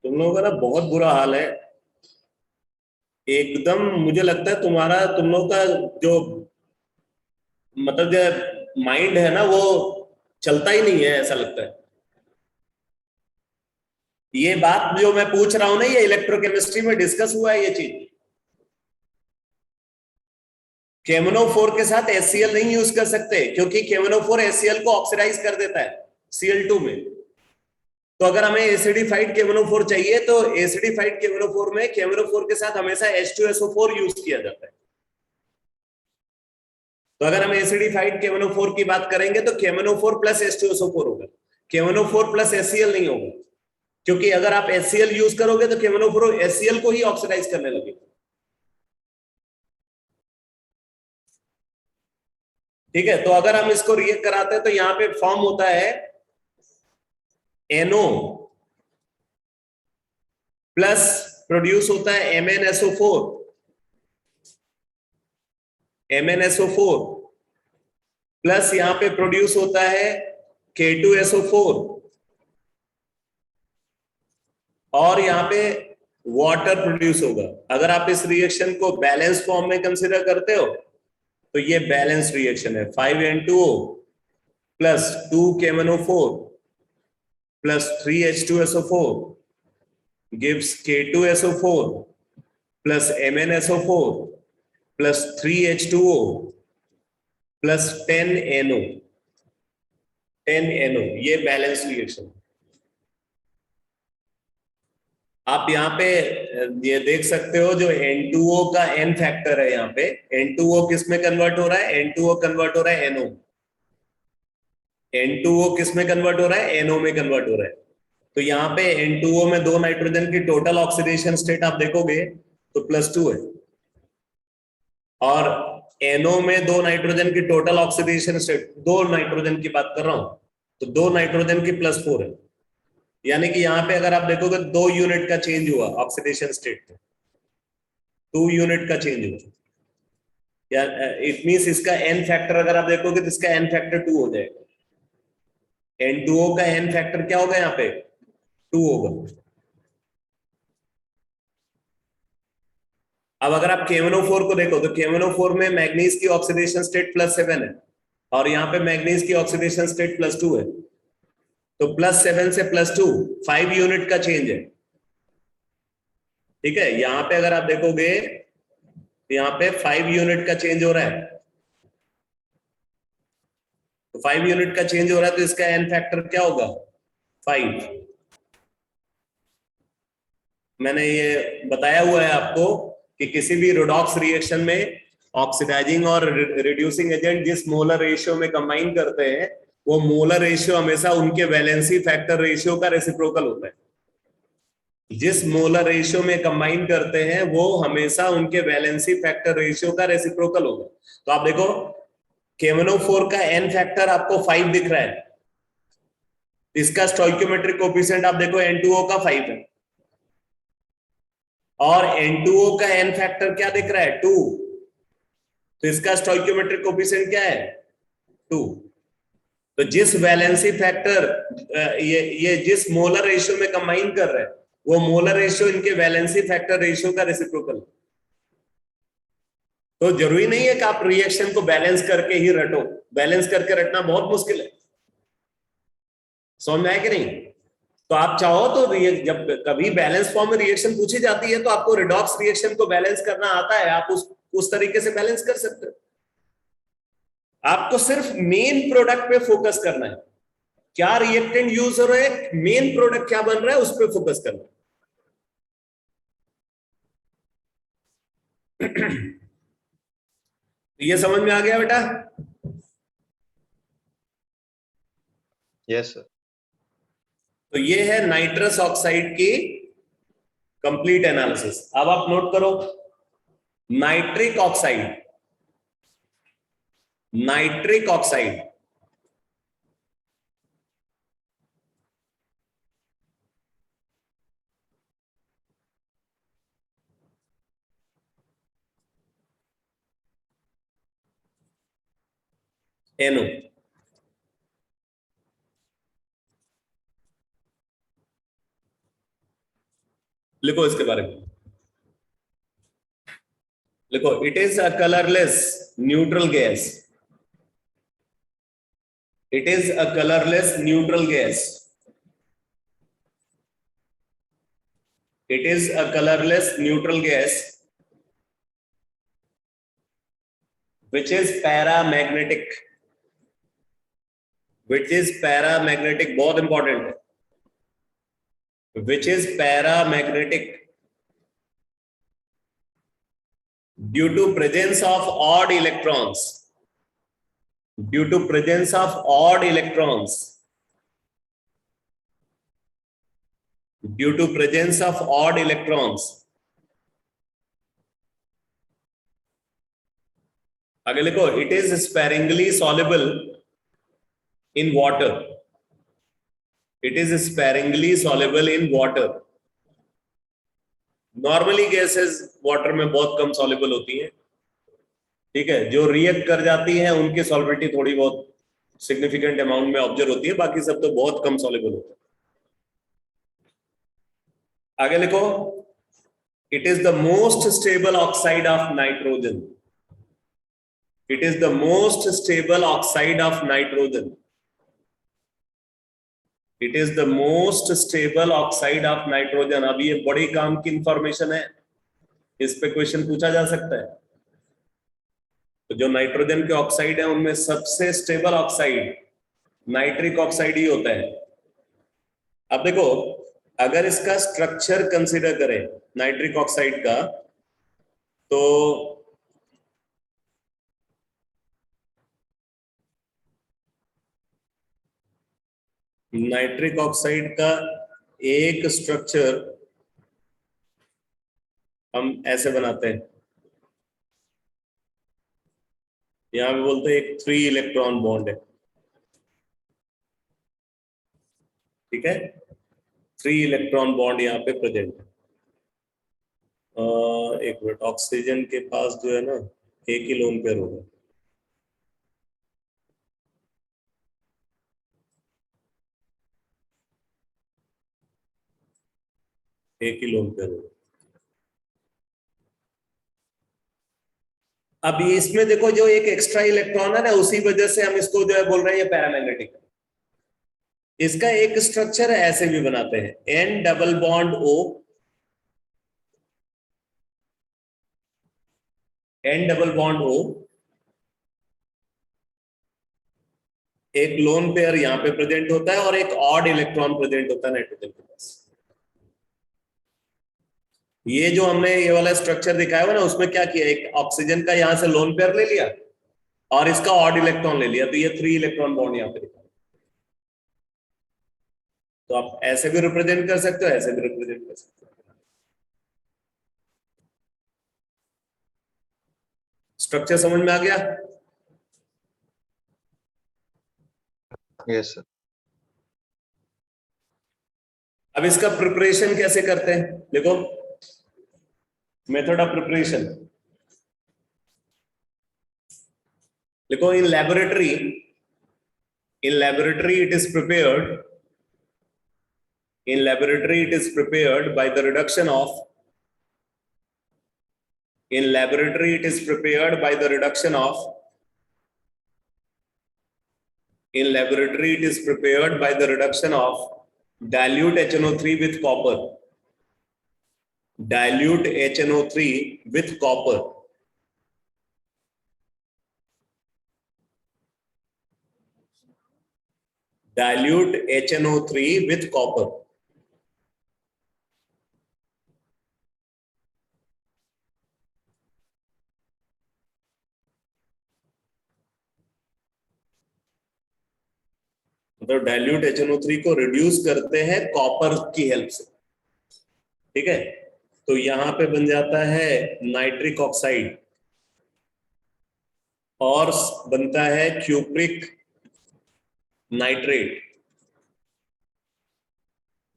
तुम लोगों का ना बहुत बुरा हाल है एकदम। मुझे लगता है तुम लोग का जो मतलब जो माइंड है ना वो चलता ही नहीं है, ऐसा लगता है। ये बात जो मैं पूछ रहा हूं ना, ये इलेक्ट्रोकेमिस्ट्री में डिस्कस हुआ है ये चीज। KMnO4 के साथ HCl नहीं यूज कर सकते क्योंकि KMnO4 HCl को ऑक्सीडाइज कर देता है Cl2 में। तो अगर हमें एसिडिफाइड KMnO4 चाहिए तो एसिडिफाइड KMnO4 में KMnO4 के साथ हमेशा H2SO4 यूज किया जाता है। तो अगर हम एसिडिफाइड KMnO4 की बात करेंगे तो KMnO4 प्लस H2SO4 होगा, KMnO4 प्लस HCl नहीं होगा, क्योंकि अगर आप HCl यूज करोगे तो KMnO4 HCl को ही ऑक्सीडाइज करने लगेगा। ठीक है, तो अगर हम इसको रिएक्ट कराते हैं तो यहां पे फॉर्म होता है NO प्लस प्रोड्यूस होता है MnSO4 प्लस यहां पे प्रोड्यूस होता है K2SO4 और यहां पे वाटर प्रोड्यूस होगा। अगर आप इस रिएक्शन को बैलेंस फॉर्म में कंसीडर करते हो तो ये बैलेंस रिएक्शन है। 5N2O plus 2 KMnO4 plus 3H2SO4 gives K2SO4 plus MnSO4 plus 3H2O plus 10NO। ये बैलेंस रिएक्शन। आप यहाँ पे ये देख सकते हो जो N2O का N फैक्टर है, यहाँ पे N2O किस में कन्वर्ट हो रहा है? N2O कन्वर्ट हो रहा है NO। N2O किस में कन्वर्ट हो रहा है? NO में कन्वर्ट हो रहा है। तो यहाँ पे N2O में 2 नाइट्रोजन की टोटल ऑक्सीडेशन स्टेट आप देखोगे तो +2 है, और NO में 2 नाइट्रोजन की टोटल ऑक्सीडेशन स्टेट, 2 नाइट्रोजन की बात कर रहा हूं, तो 2 नाइट्रोजन की +4 है। यानी कि यहाँ पे अगर आप देखोगे 2 यूनिट का चेंज हुआ ऑक्सीडेशन स्टेट में, 2 यूनिट का चेंज हुआ, या इट मींस इसका n फैक्टर अगर आप देखोगे तो इसका n फैक्टर 2 हो जाएगा। N2O का n फैक्टर क्या होगा यहाँ पे 2 होगा। अब अगर आप KMnO4 को देखो तो KMnO4 में मैग्नीज की ऑक्सीडेशन स्टेट +7 है, और यहाँ पे मैग्नीज की ऑक्सीडेशन स्टेट +2 है, तो +7 से +2 5 यूनिट का चेंज है। ठीक है, यहाँ पे अगर आप देखोगे यहाँ पे 5 यूनिट का चेंज हो रहा है, तो 5 यूनिट का चेंज हो रहा है, तो इसका n फैक्टर क्या होगा 5। मैंने ये बताया हुआ है आपको कि किसी भी रेडॉक्स रिएक्शन में ऑक्सीडाइजिंग और रिड्यूसिंग एजेंट जिस मोलर रेशियो में कंबाइन करते हैं, वो मोलर रेशियो हमेशा उनके वैलेंसी फैक्टर रेशियो का रेसिप्रोकल होता है। जिस मोलर रेशियो में कंबाइन करते हैं वो हमेशा उनके वैलेंसी फैक्टर रेशियो का रेसिप्रोकल होगा। तो आप देखो KMnO4 का n फैक्टर आपको 5 दिख रहा है, इसका स्टोइकियोमेट्रिक कोएफिशिएंट आप देखो N2O का 5 है, और N2O का n फैक्टर क्या दिख रहा है 2, तो इसका स्टोइकियोमेट्रिक कोएफिशिएंट क्या है 2। तो जिस वैलेंसी फैक्टर ये जिस मोलर रेशियो में कंबाइन कर रहे हैं, वो मोलर रेशियो इनके वैलेंसी फैक्टर रेशियो का रेसिप्रोकल। तो जरूरी नहीं है कि आप रिएक्शन को बैलेंस करके ही रटो, बैलेंस करके रटना बहुत मुश्किल है, समझ में आया कि नहीं। तो आप चाहो तो जब कभी बैलेंस फॉर्म में रिएक्शन पूछी जाती है तो आपको रिडॉक्स रिएक्शन को बैलेंस करना आता है, आप उस तरीके से बैलेंस कर सकते हो। आपको सिर्फ मेन प्रोडक्ट पे फोकस करना है, क्या रिएक्टेंट यूज हो रहा है, मेन प्रोडक्ट क्या बन रहा है, उस पर फोकस करना है। ये समझ में आ गया बेटा? Yes sir. तो ये है नाइट्रस ऑक्साइड की कंप्लीट एनालिसिस। अब आप नोट करो, nitric oxide, nitric oxide NO, लिखो इसके बारे में, लिखो it is a colourless neutral gas, it is a colourless neutral gas, it is a colorless neutral gas which is paramagnetic, which is paramagnetic, बहुत important है, which is paramagnetic due to presence of odd electrons, due to presence of odd electrons, due to presence of odd electrons। आगे लिखो it is sparingly soluble in water, it is sparingly soluble in water। Normally gases water में बहुत कम soluble होती हैं, ठीक है, जो react कर जाती हैं उनकी सॉल्युबिलिटी थोड़ी बहुत सिग्निफिकेंट अमाउंट में ऑब्जर्व होती है, बाकी सब तो बहुत कम सॉल्युबल होता है। आगे लिखो it is the most stable oxide of nitrogen, it is the most stable oxide of nitrogen, it is the most stable oxide of nitrogen. अब ये बड़ी काम की इंफॉर्मेशन है, इस पे क्वेश्चन पूछा जा सकता है। तो जो नाइट्रोजन के ऑक्साइड है उनमें सबसे स्टेबल ऑक्साइड नाइट्रिक ऑक्साइड ही होता है। अब देखो अगर इसका स्ट्रक्चर कंसीडर करें नाइट्रिक ऑक्साइड का, तो नाइट्रिक ऑक्साइड का एक स्ट्रक्चर हम ऐसे बनाते हैं, यहां पे बोलते हैं एक 3 इलेक्ट्रॉन बॉन्ड है, ठीक है, 3 इलेक्ट्रॉन बॉन्ड यहाँ पे प्रेजेंट है। एक मिनट, ऑक्सीजन के पास जो है ना एक ही लोन पेयर होगा, एक ही लोन पेयर होगा। अब ये इसमें देखो जो एक एक्स्ट्रा इलेक्ट्रॉन है ना, उसी वजह से हम इसको जो है बोल रहे हैं ये पैरामैग्नेटिक है। इसका एक स्ट्रक्चर ऐसे भी बनाते हैं, N double bond O, N double bond O, एक लोन पेयर यहां पे प्रेजेंट होता है और एक ऑड इलेक्ट्रॉन प्रेजेंट होता है नाइट्रोजन के पास। ये जो हमने ये वाला स्ट्रक्चर दिखाया हुआ ना, उसमें क्या किया, एक ऑक्सीजन का यहां से लोन पेयर ले लिया और इसका ऑड इलेक्ट्रॉन ले लिया, तो ये 3 इलेक्ट्रॉन बॉन्ड यहां पे दिखा। तो आप ऐसे भी रिप्रेजेंट कर सकते हो, ऐसे भी रिप्रेजेंट कर सकते हो। स्ट्रक्चर समझ में आ गया? Yes sir. अब इसका प्रिपरेशन कैसे करते हैं, देखो मेथड ऑफ प्रिपरेशन। देखो इन laboratory it is prepared, in laboratory it is prepared by the reduction of, in laboratory it is prepared by the reduction of, in laboratory it is prepared by the reduction of dilute HNO3 with copper, dilute HNO3 with copper, dilute HNO3 with copper. मतलब dilute HNO3 को reduce करते हैं copper की help से, ठीक है। तो यहां पे बन जाता है नाइट्रिक ऑक्साइड और बनता है क्यूप्रिक नाइट्रेट,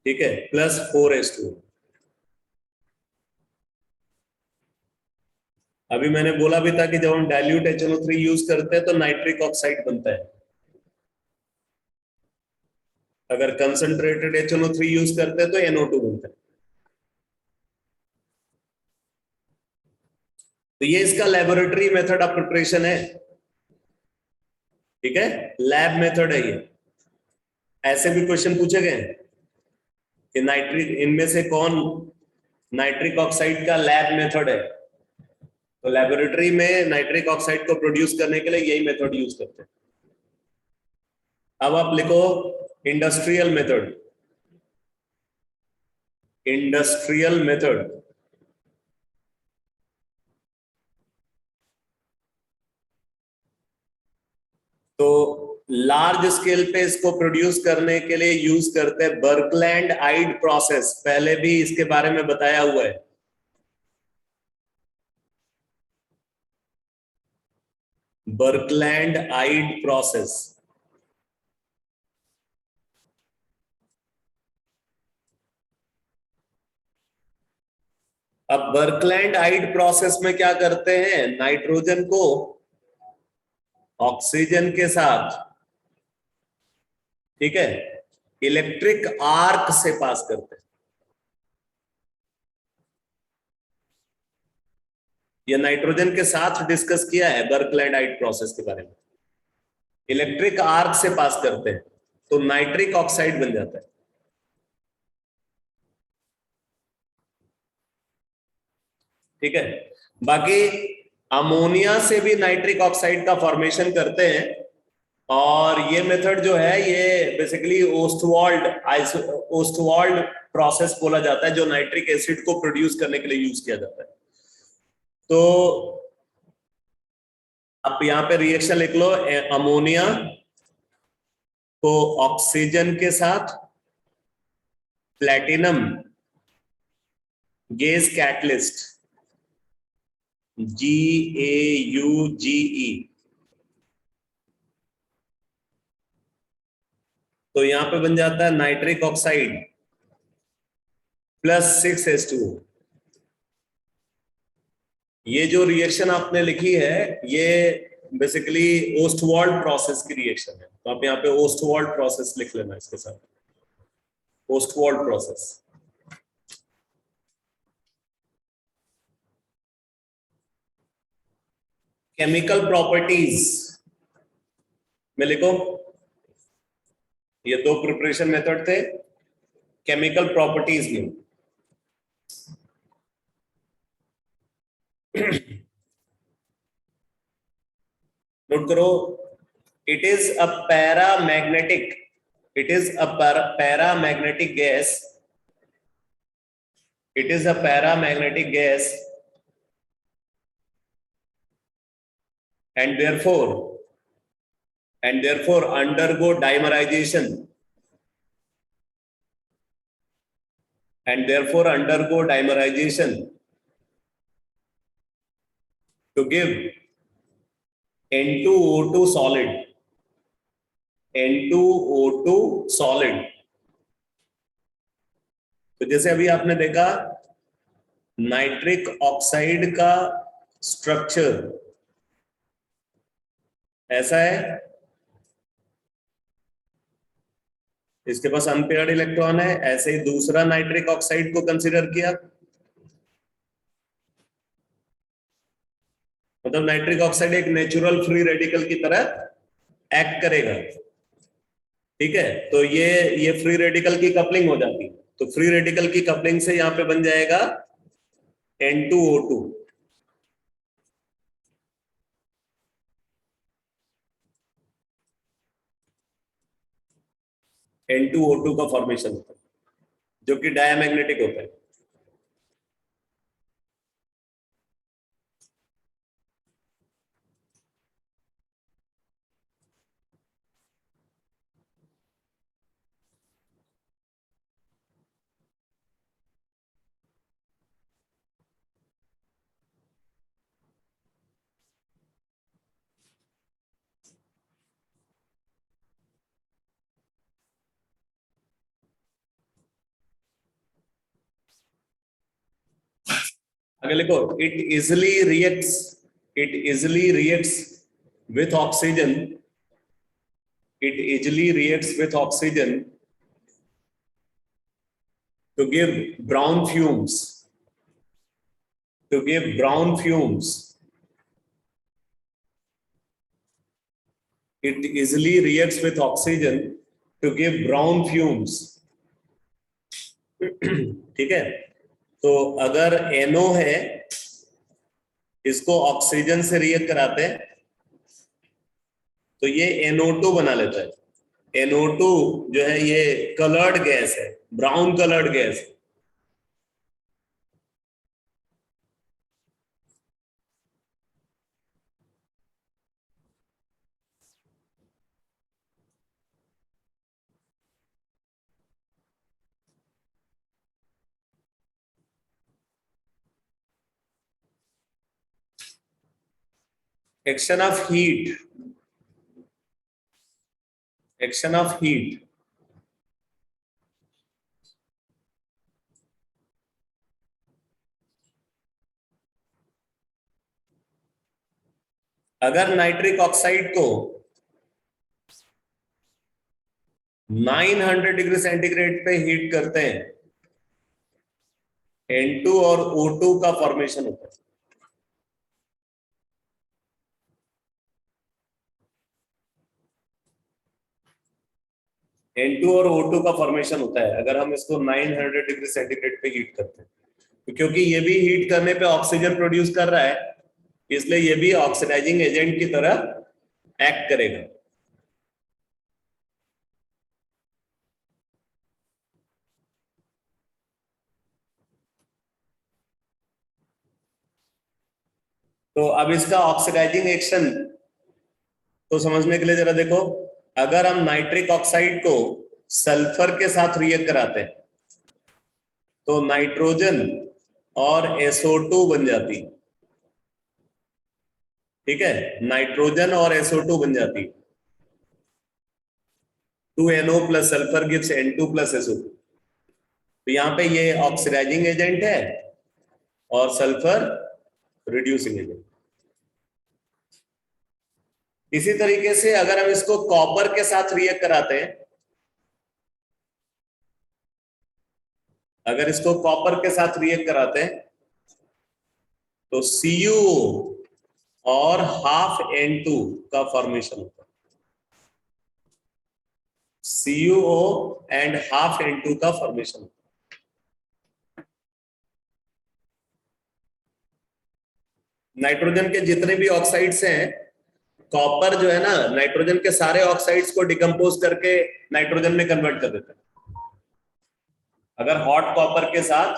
ठीक है, प्लस 4H2। अभी मैंने बोला भी था कि जब हम डाइल्यूट HNO3 यूज करते हैं तो नाइट्रिक ऑक्साइड बनता है, अगर कंसंट्रेटेड HNO3 यूज करते हैं तो NO2 बनता है। तो ये इसका लेबोरेटरी मेथड ऑफ प्रिपरेशन है, ठीक है, लैब मेथड है ये। ऐसे भी क्वेश्चन पूछे गए कि नाइट्रिक, इनमें से कौन नाइट्रिक ऑक्साइड का लैब मेथड है, तो लेबोरेटरी में नाइट्रिक ऑक्साइड को प्रोड्यूस करने के लिए यही मेथड यूज करते हैं। अब आप लिखो इंडस्ट्रियल मेथड, इंडस्ट्रियल मेथड। तो लार्ज स्केल पे इसको प्रोड्यूस करने के लिए यूज करते हैं बर्कलैंड आइड प्रोसेस, पहले भी इसके बारे में बताया हुआ है। बर्कलैंड आइड प्रोसेस, अब बर्कलैंड आइड प्रोसेस में क्या करते हैं, नाइट्रोजन को ऑक्सीजन के साथ, ठीक है, इलेक्ट्रिक आर्क से पास करते हैं। ये नाइट्रोजन के साथ डिस्कस किया है बर्कलैंड आइड प्रोसेस के बारे में। इलेक्ट्रिक आर्क से पास करते हैं तो नाइट्रिक ऑक्साइड बन जाता है, ठीक है। बाकी अमोनिया से भी नाइट्रिक ऑक्साइड का फॉर्मेशन करते हैं, और ये मेथड जो है ये बेसिकली ओस्टवाल्ड प्रोसेस बोला जाता है, जो नाइट्रिक एसिड को प्रोड्यूस करने के लिए यूज किया जाता है। तो आप यहां पे रिएक्शन लिख लो, अमोनिया को ऑक्सीजन के साथ प्लैटिनम गेज कैटलिस्ट, GAUGE। तो यहां पे बन जाता है नाइट्रिक ऑक्साइड प्लस 6H2O। ये जो रिएक्शन आपने लिखी है ये बेसिकली ओस्टवाल्ड प्रोसेस की रिएक्शन है, तो आप यहाँ पे ओस्टवाल्ड प्रोसेस लिख लेना इसके साथ, ओस्टवाल्ड प्रोसेस। केमिकल प्रॉपर्टीज में लिखो, ये दो प्रिपरेशन मेथड थे। केमिकल प्रॉपर्टीज में नोट करो, it is a paramagnetic, it is a paramagnetic gas, it is a paramagnetic gas and therefore undergo dimerization, to give N2O2 solid, N2O2 solid। तो जैसे अभी आपने देखा नाइट्रिक ऑक्साइड का structure ऐसा है, इसके पास अनपेयर्ड इलेक्ट्रॉन है। ऐसे ही दूसरा नाइट्रिक ऑक्साइड को कंसीडर किया, मतलब नाइट्रिक ऑक्साइड एक नेचुरल फ्री रेडिकल की तरह एक्ट करेगा, ठीक है। तो ये फ्री रेडिकल की कपलिंग हो जाती है, तो फ्री रेडिकल की कपलिंग से यहां पे बन जाएगा N2O2। N2O2 का फॉर्मेशन होता है जो कि डायमैग्नेटिक होता है। आगे लिखो, it easily reacts with oxygen, it easily reacts with oxygen to give brown fumes, it easily reacts with oxygen to give brown fumes। ठीक है, तो अगर NO है, इसको ऑक्सीजन से रिएक्ट कराते हैं तो ये NO2 बना लेता है। NO2 जो है ये कलर्ड गैस है, ब्राउन कलर्ड गैस है। Action of heat, action of heat, अगर नाइट्रिक ऑक्साइड को 900 डिग्री सेंटीग्रेड पे हीट करते हैं, N2 और O2 का फॉर्मेशन होता है। N2 और O2 का फॉर्मेशन होता है अगर हम इसको 900 डिग्री सेंटीग्रेड पे हीट करते हैं, तो क्योंकि ये भी हीट करने पे ऑक्सीजन प्रोड्यूस कर रहा है, इसलिए ये भी ऑक्सीडाइजिंग एजेंट की तरह एक्ट करेगा। तो अब इसका ऑक्सीडाइजिंग एक्शन तो समझने के लिए जरा देखो, अगर हम नाइट्रिक ऑक्साइड को सल्फर के साथ रिएक्ट कराते हैं तो नाइट्रोजन और SO2 बन जाती, ठीक है, नाइट्रोजन और SO2 बन जाती। 2NO plus sulphur gives N2 plus SO2। तो यहाँ पे ये ऑक्सीडाइजिंग एजेंट है और सल्फर रिड्यूसिंग एजेंट। इसी तरीके से अगर हम इसको कॉपर के साथ रिएक्ट कराते हैं, अगर इसको कॉपर के साथ रिएक्ट कराते हैं तो CuO और हाफ N2 का फॉर्मेशन होता है। CuO एंड हाफ N2 का फॉर्मेशन होता है। नाइट्रोजन के जितने भी ऑक्साइड्स हैं, कॉपर जो है ना, नाइट्रोजन के सारे ऑक्साइड्स को डिकम्पोज करके नाइट्रोजन में कन्वर्ट कर देता है। अगर हॉट कॉपर के साथ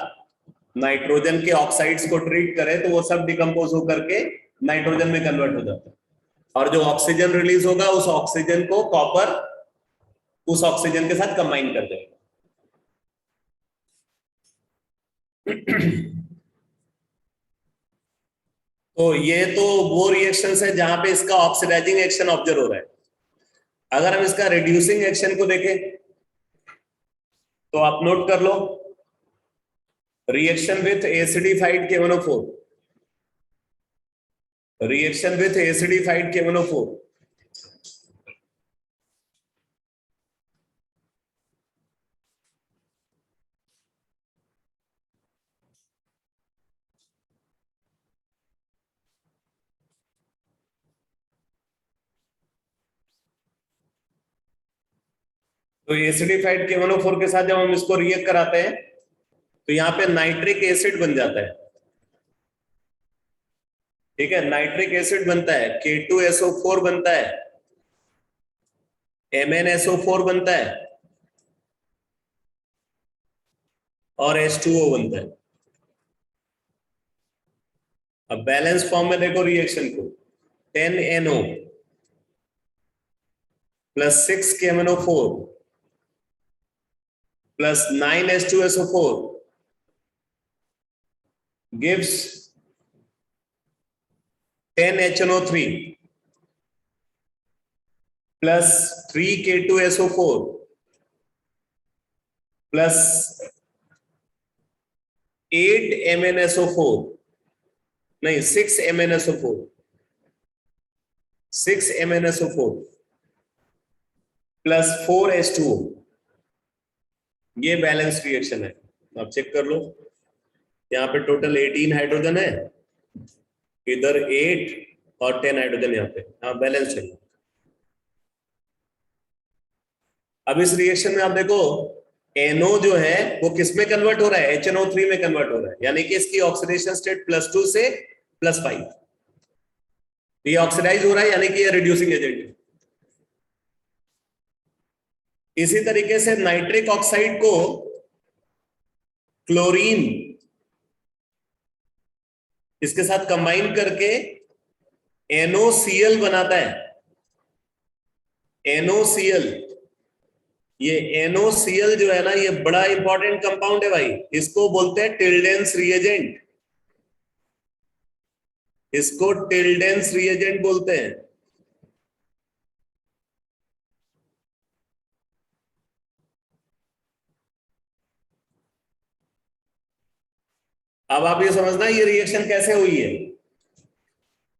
नाइट्रोजन के ऑक्साइड्स को ट्रीट करें तो वो सब डिकम्पोज होकर के नाइट्रोजन में कन्वर्ट हो जाता है, और जो ऑक्सीजन रिलीज होगा उस ऑक्सीजन को कॉपर उस ऑक्सीजन के साथ कंबाइन कर देगा। तो ये तो वो रिएक्शंस है जहां पे इसका ऑक्सीडाइजिंग एक्शन ऑब्जर्व हो रहा है। अगर हम इसका रिड्यूसिंग एक्शन को देखें तो आप नोट कर लो, reaction with acidified KMnO4, reaction with acidified KMnO4, तो एसिडिफाइड KMnO4 के साथ जब हम इसको रिएक्ट कराते हैं तो यहाँ पे नाइट्रिक एसिड बन जाता है, ठीक है, नाइट्रिक एसिड बनता है, K2SO4 बनता है, MnSO4 बनता है और H2O बनता है। अब बैलेंस फॉर्म में देखो रिएक्शन को, 10NO plus 6 KMnO4 plus 9 H2SO4 gives 10 HNO3 plus 3 K2SO4 plus 8 MnSO4, नहीं 6 MnSO4, 6 MnSO4 प्लस 4 H2O, ये बैलेंस रिएक्शन है। आप चेक कर लो, यहाँ पे टोटल 18 हाइड्रोजन है, इधर 8 और 10 हाइड्रोजन यहाँ पे, हाँ बैलेंस है। अब इस रिएक्शन में आप देखो NO जो है वो किस में कन्वर्ट हो रहा है, HNO3 में कन्वर्ट हो रहा है, यानी कि इसकी ऑक्सीडेशन स्टेट +2 से +5, ये ऑक्सीडाइज हो रहा है, यानी कि ये रिड्यूसिंग एजेंट है। इसी तरीके से नाइट्रिक ऑक्साइड को क्लोरीन इसके साथ कंबाइन करके NOCl बनाता है, NOCl। ये NOCl जो है ना, ये बड़ा इंपॉर्टेंट कंपाउंड है भाई, इसको बोलते हैं टिल्डेंस रिएजेंट, इसको टिल्डेंस रिएजेंट बोलते हैं। अब आप ये समझना ये रिएक्शन कैसे हुई है।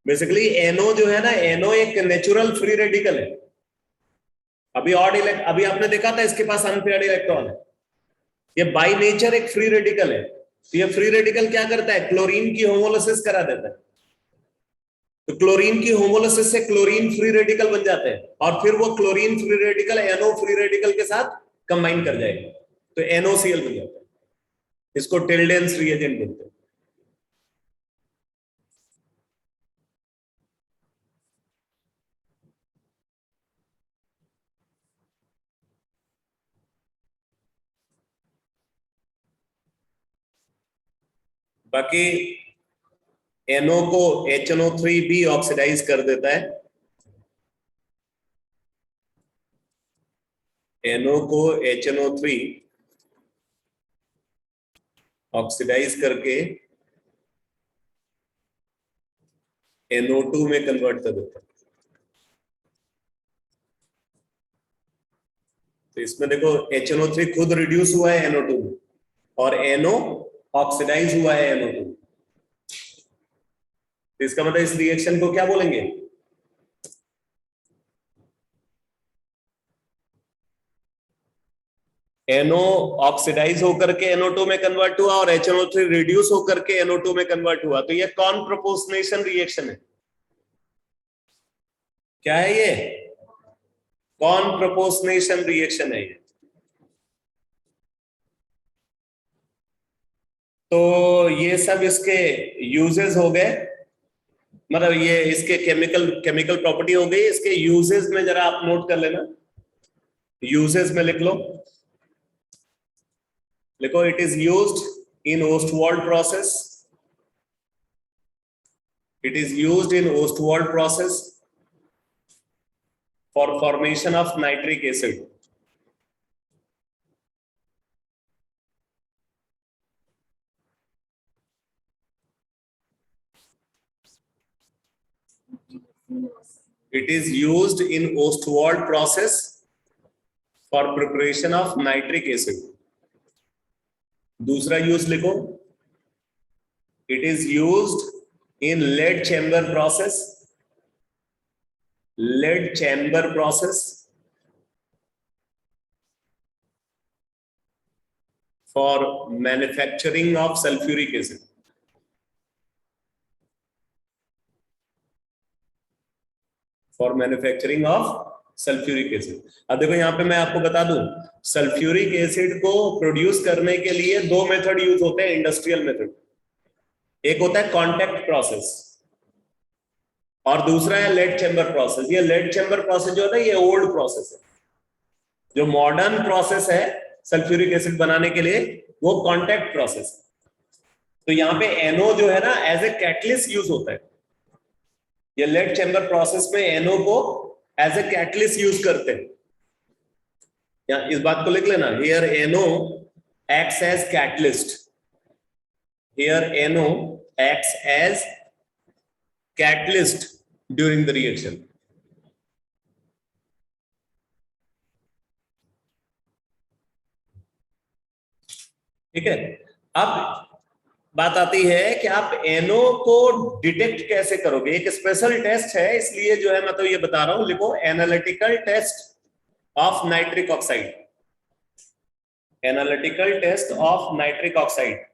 बेसिकली NO जो है ना, NO एक नेचुरल फ्री रेडिकल है। अभी आपने देखा था इसके पास अनपेयर्ड इलेक्ट्रॉन है, ये बाय नेचर एक फ्री रेडिकल है। तो ये फ्री रेडिकल क्या करता है, क्लोरीन की होमोलिसिस करा देता है। तो क्लोरीन की होमोलिसिस से क्लोरीन फ्री रेडिकल बन जाते हैं, और फिर वो chlorine free radical NO free radical के साथ कंबाइन कर जाएगा, तो NOCl बन जाता है। इसको टिल्डेंस रिएजेंट बोलते हैं। बाकी NO को HNO3 भी ऑक्सीडाइज कर देता है, NO को HNO3 ऑक्सीडाइज करके NO2 में कन्वर्ट कर देता है। तो इसमें देखो HNO3 खुद रिड्यूस हुआ है NO2 में और NO ऑक्सीडाइज हुआ है NO2। तो इसका मतलब इस रिएक्शन को क्या बोलेंगे? NO ऑक्सीडाइज होकर के NO2 में कन्वर्ट हुआ और HNO3 रिड्यूस होकर के NO2 में कन्वर्ट हुआ। तो ये कौन प्रोपोर्शनेशन रिएक्शन है? क्या है ये? कौन प्रोपोर्शनेशन रिएक्शन है ये? तो ये सब इसके यूजेस हो गए, मतलब ये इसके केमिकल प्रॉपर्टी हो गई। इसके यूजेस में जरा आप नोट कर लेना, यूजेस में लिख लो, लिखो it is used in Ostwald process, it is used in Ostwald process for formation of nitric acid. It is used in Ostwald process for preparation of nitric acid. दूसरा use लिखो, it is used in lead chamber process, lead chamber process for manufacturing of sulfuric acid. For manufacturing of sulphuric acid. अब देखो यहाँ पे मैं आपको बता दूं, सल्फ्यूरिक एसिड को प्रोड्यूस करने के लिए दो मेथड यूज होते हैं, इंडस्ट्रियल मेथड। एक होता है कॉन्टैक्ट प्रोसेस और दूसरा है लेड चैम्बर प्रोसेस। ये लेड चैम्बर प्रोसेस जो होता है ये ओल्ड प्रोसेस है। जो मॉडर्न प्रोसेस है सल्फ्यूरिक एसिड बनाने के लिए वो कॉन्टैक्ट प्रोसेस। तो यहाँ पे NO जो है ना एज ए कैटलिस्ट यूज होता है। ये लेड चैम्बर प्रोसेस में NO को एज ए कैटलिस्ट यूज करते हैं। या इस बात को लिख लेना, here NO acts as catalyst, here NO acts as catalyst during the reaction. ठीक है, अब बात आती है कि आप NO को डिटेक्ट कैसे करोगे। एक स्पेशल टेस्ट है, इसलिए जो है मैं तो ये बता रहा हूं, लिखो analytical test of nitric oxide, analytical test of nitric oxide.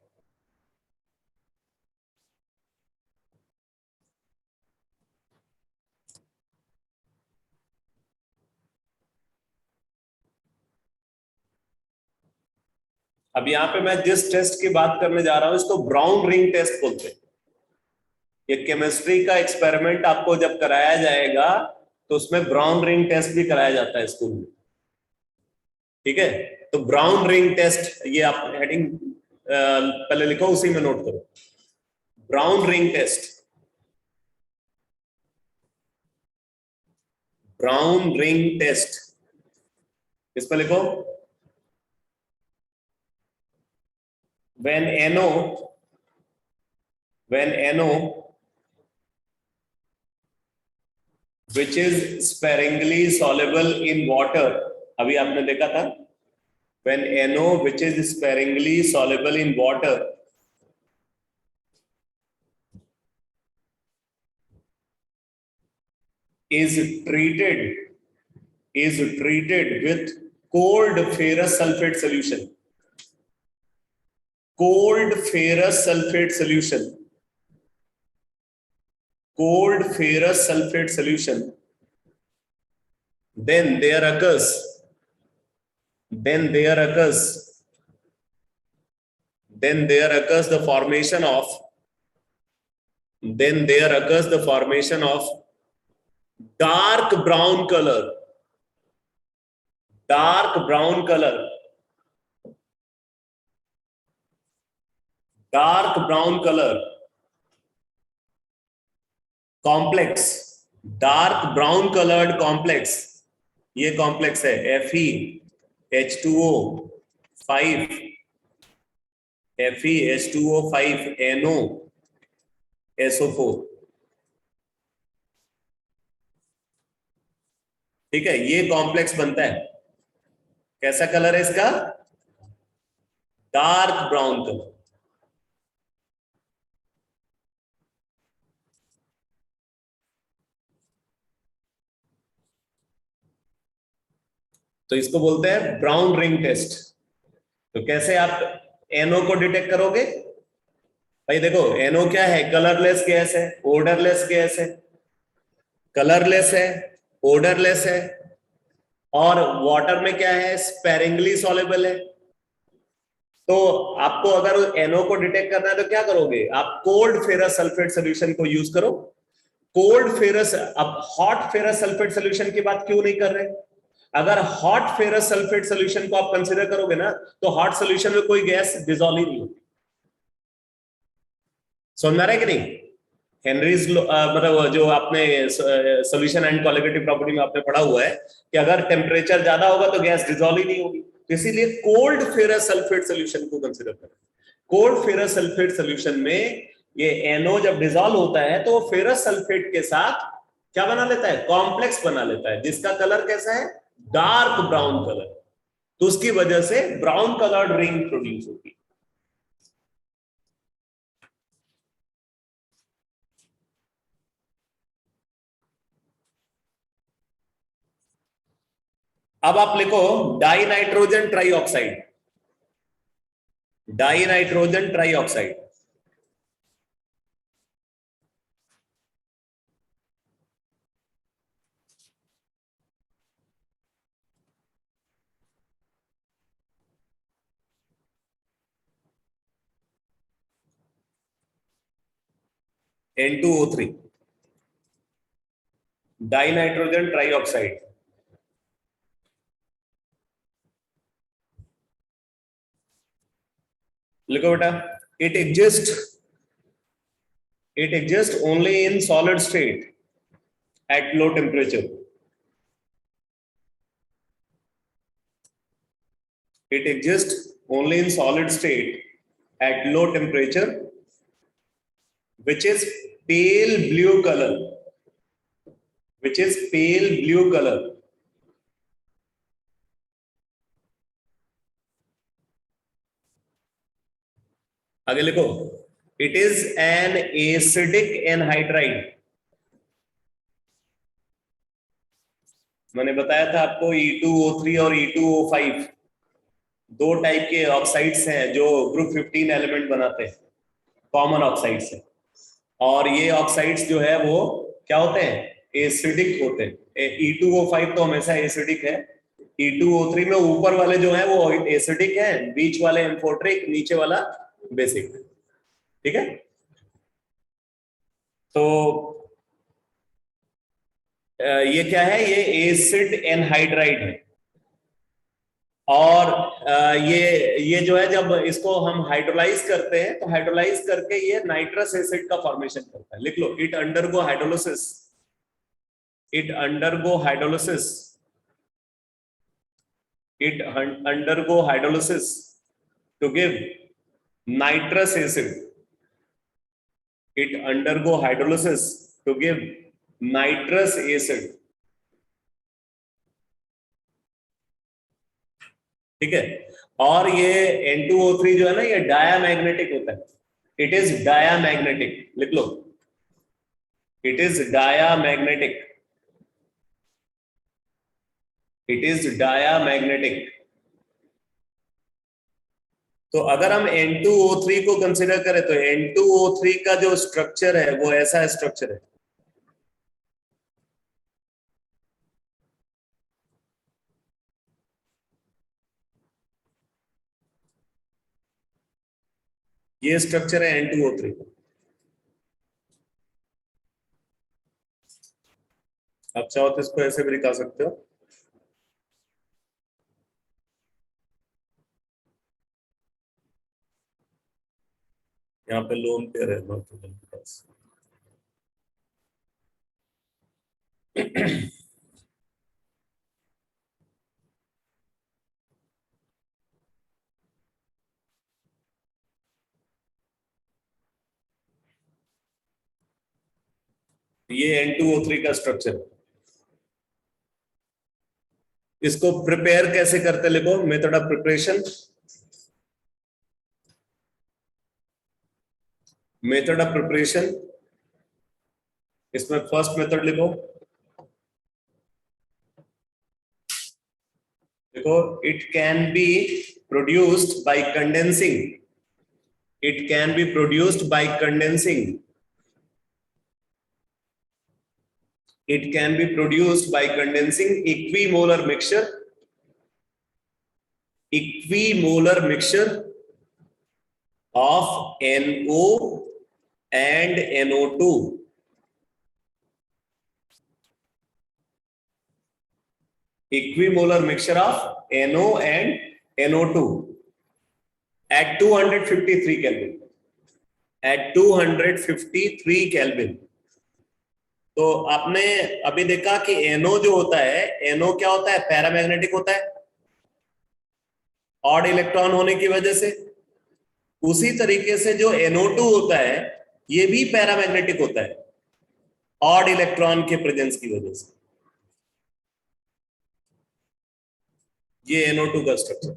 अब यहाँ पे मैं जिस टेस्ट की बात करने जा रहा हूं इसको ब्राउन रिंग टेस्ट बोलते हैं। ये केमिस्ट्री का एक्सपेरिमेंट आपको जब कराया जाएगा तो उसमें ब्राउन रिंग टेस्ट भी कराया जाता है स्कूल में। ठीक है, तो ब्राउन रिंग टेस्ट, ये आप हेडिंग पहले लिखो, उसी में नोट करो, brown ring test, brown ring test. इस पर लिखो when NO which is sparingly soluble in water, अभी आपने देखा था, when NO which is sparingly soluble in water is treated with cold ferrous sulfate solution, cold ferrous sulfate solution, cold ferrous sulfate solution, then there occurs the formation of dark brown color, complex, dark brown coloured complex. ये complex है FeH2O5 FeH2O5 NO SO4। ठीक है, ये complex बनता है। कैसा colour है इसका? Dark brown colour. तो इसको बोलते हैं ब्राउन रिंग टेस्ट। तो कैसे आप NO को डिटेक्ट करोगे? भाई देखो, NO क्या है? कलरलेस गैस है, ओडरलेस गैस है, कलरलेस है, ओडरलेस है, और वाटर में क्या है? स्पेरिंगली सॉल्युबल है। तो आपको अगर NO को डिटेक्ट करना है तो क्या करोगे? आप कोल्ड फेरस सल्फेट सोल्यूशन को यूज करो। कोल्ड फेरस, अब हॉट फेरस सल्फेट सोल्यूशन की बात क्यों नहीं कर रहे? अगर हॉट फेरस सल्फेट सोल्यूशन को आप कंसीडर करोगे ना, तो हॉट सोल्यूशन में कोई गैस डिसॉल्व ही नहीं होती। समझ आ रहा है कि नहीं? हेनरीज मतलब जो आपने सोल्यूशन एंड कॉलिगेटिव प्रॉपर्टी में आपने पढ़ा हुआ है कि अगर टेम्परेचर ज्यादा होगा तो गैस डिसॉल्व ही नहीं होगी। तो इसीलिए कोल्ड फेरस सल्फेट सोल्यूशन को कंसीडर करें। कोल्ड फेरस सल्फेट सोल्यूशन में ये NO जब डिसॉल्व होता है तो फेरस सल्फेट के साथ क्या बना लेता है? कॉम्प्लेक्स बना लेता है, जिसका कलर कैसा है? Dark brown colour. तो उसकी वजह से ब्राउन कलर्ड रिंग प्रोड्यूस होती है। अब आप लिखो die nitrogen trioxide. Die nitrogen trioxide. N2O3, die nitrogen trioxide. लिखो बेटा, it exists only in solid state at low temperature. It exists only in solid state at low temperature, which is pale blue color, which is pale blue color. आगे लिखो, it is an acidic anhydride. मैंने बताया था आपको E2O3 और E2O5 दो type के oxides हैं जो ग्रुप 15 एलिमेंट बनाते हैं, कॉमन ऑक्साइड्स हैं। और ये ऑक्साइड्स जो है वो क्या होते हैं? एसिडिक होते हैं। E2O5 तो हमेशा एसिडिक है। E2O3 में ऊपर वाले जो है वो एसिडिक है, बीच वाले एम्फोट्रिक, नीचे वाला बेसिक। ठीक है, तो ये क्या है? ये एसिड एनहाइड्राइड है। और ये जो है, जब इसको हम हाइड्रोलाइज करते हैं तो हाइड्रोलाइज करके ये नाइट्रस एसिड का फॉर्मेशन करता है। लिख लो, it undergo hydrolysis, it undergo hydrolysis, it undergo hydrolysis to give nitrous acid, it undergo hydrolysis to give nitrous acid. ठीक है, और ये N2O3 जो है ना, ये डायामैग्नेटिक होता है। इट इज डायामैग्नेटिक, लिख लो, it is diamagnetic, it is diamagnetic. तो अगर हम N2O3 को कंसीडर करें तो N2O3 का जो स्ट्रक्चर है वो ऐसा स्ट्रक्चर है। ये स्ट्रक्चर है N2O3। आप चाहो तो इसको ऐसे भी लिखा सकते हो। यहाँ पे लोन पेयर है नाइट्रोजन के पास। ये N2O3 का स्ट्रक्चर। इसको प्रिपेयर कैसे करते, लिखो method of preparation. Method of preparation, इसमें फर्स्ट मेथड लिखो। देखो, it can be produced by condensing. It can be produced by condensing. It can be produced by condensing equimolar mixture of NO and NO2. Equimolar mixture of NO and NO2 at 253 Kelvin. At 253 Kelvin. तो आपने अभी देखा कि NO जो होता है, NO क्या होता है, पैरामैग्नेटिक होता है, ऑड इलेक्ट्रॉन होने की वजह से। उसी तरीके से जो NO2 होता है, ये भी पैरामैग्नेटिक होता है, ऑड इलेक्ट्रॉन के प्रेजेंस की वजह से। ये NO2 का स्ट्रक्चर,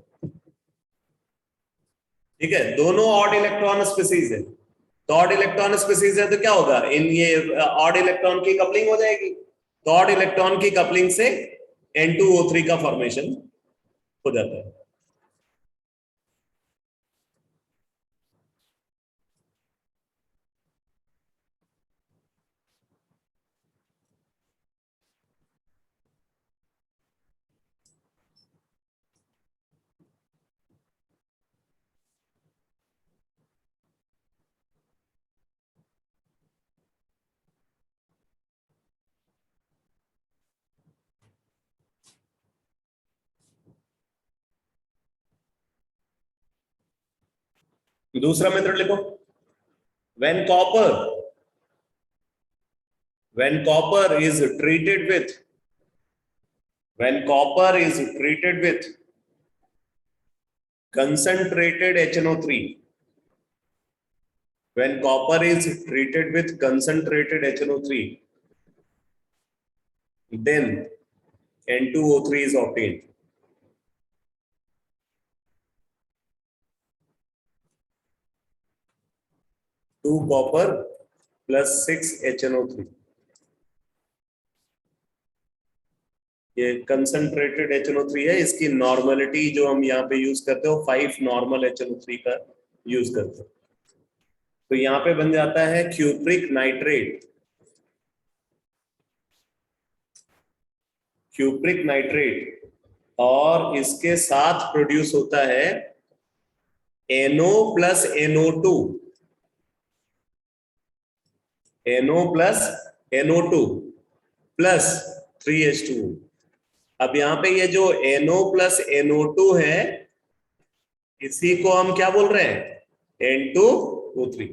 ठीक है। दोनों ऑड इलेक्ट्रॉन स्पीसीज है, तो ऑड इलेक्ट्रॉन स्पीसीज है तो क्या होगा, इन ये ऑड इलेक्ट्रॉन की कपलिंग हो जाएगी। तो ऑड इलेक्ट्रॉन की कपलिंग से N2O3 का फॉर्मेशन हो जाता है। दूसरा मेथड लिखो। when copper is treated with concentrated HNO3, when copper is treated with concentrated HNO3, then N2O3 is obtained. Two copper plus 6 HNO3. ये कंसंट्रेटेड HNO3 है। इसकी नॉर्मलिटी जो हम यहाँ पे यूज करते हो 5 नॉर्मल HNO3 का यूज करते हो। तो यहाँ पे बन जाता है क्यूप्रिक नाइट्रेट। क्यूप्रिक नाइट्रेट, और इसके साथ प्रोड्यूस होता है NO plus NO2, NO plus NO2 plus 3H2O। अब यहाँ पे ये जो NO प्लस NO2 है, इसी को हम क्या बोल रहे हैं, N2O3।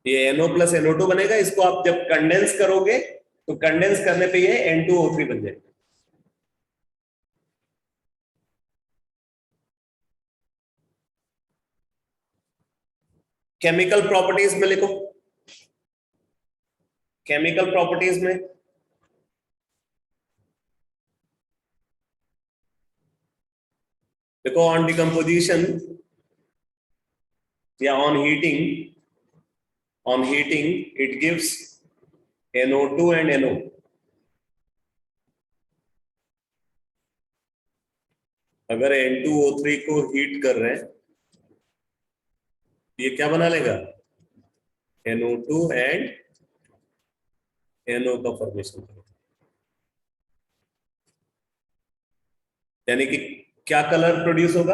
ये NO प्लस NO2 बनेगा। इसको आप जब कंडेंस करोगे तो कंडेंस करने पे ये N2O3 बन जाएगा। केमिकल प्रॉपर्टीज में लिखो। केमिकल प्रॉपर्टीज में देखो, ऑन डिकम्पोजिशन या on heating it gives NO2 and NO। अगर N2O3 को हीट कर रहे हैं, ये क्या बना लेगा, NO2 एंड NO का फॉर्मेशन करेगा। यानी कि क्या कलर प्रोड्यूस होगा,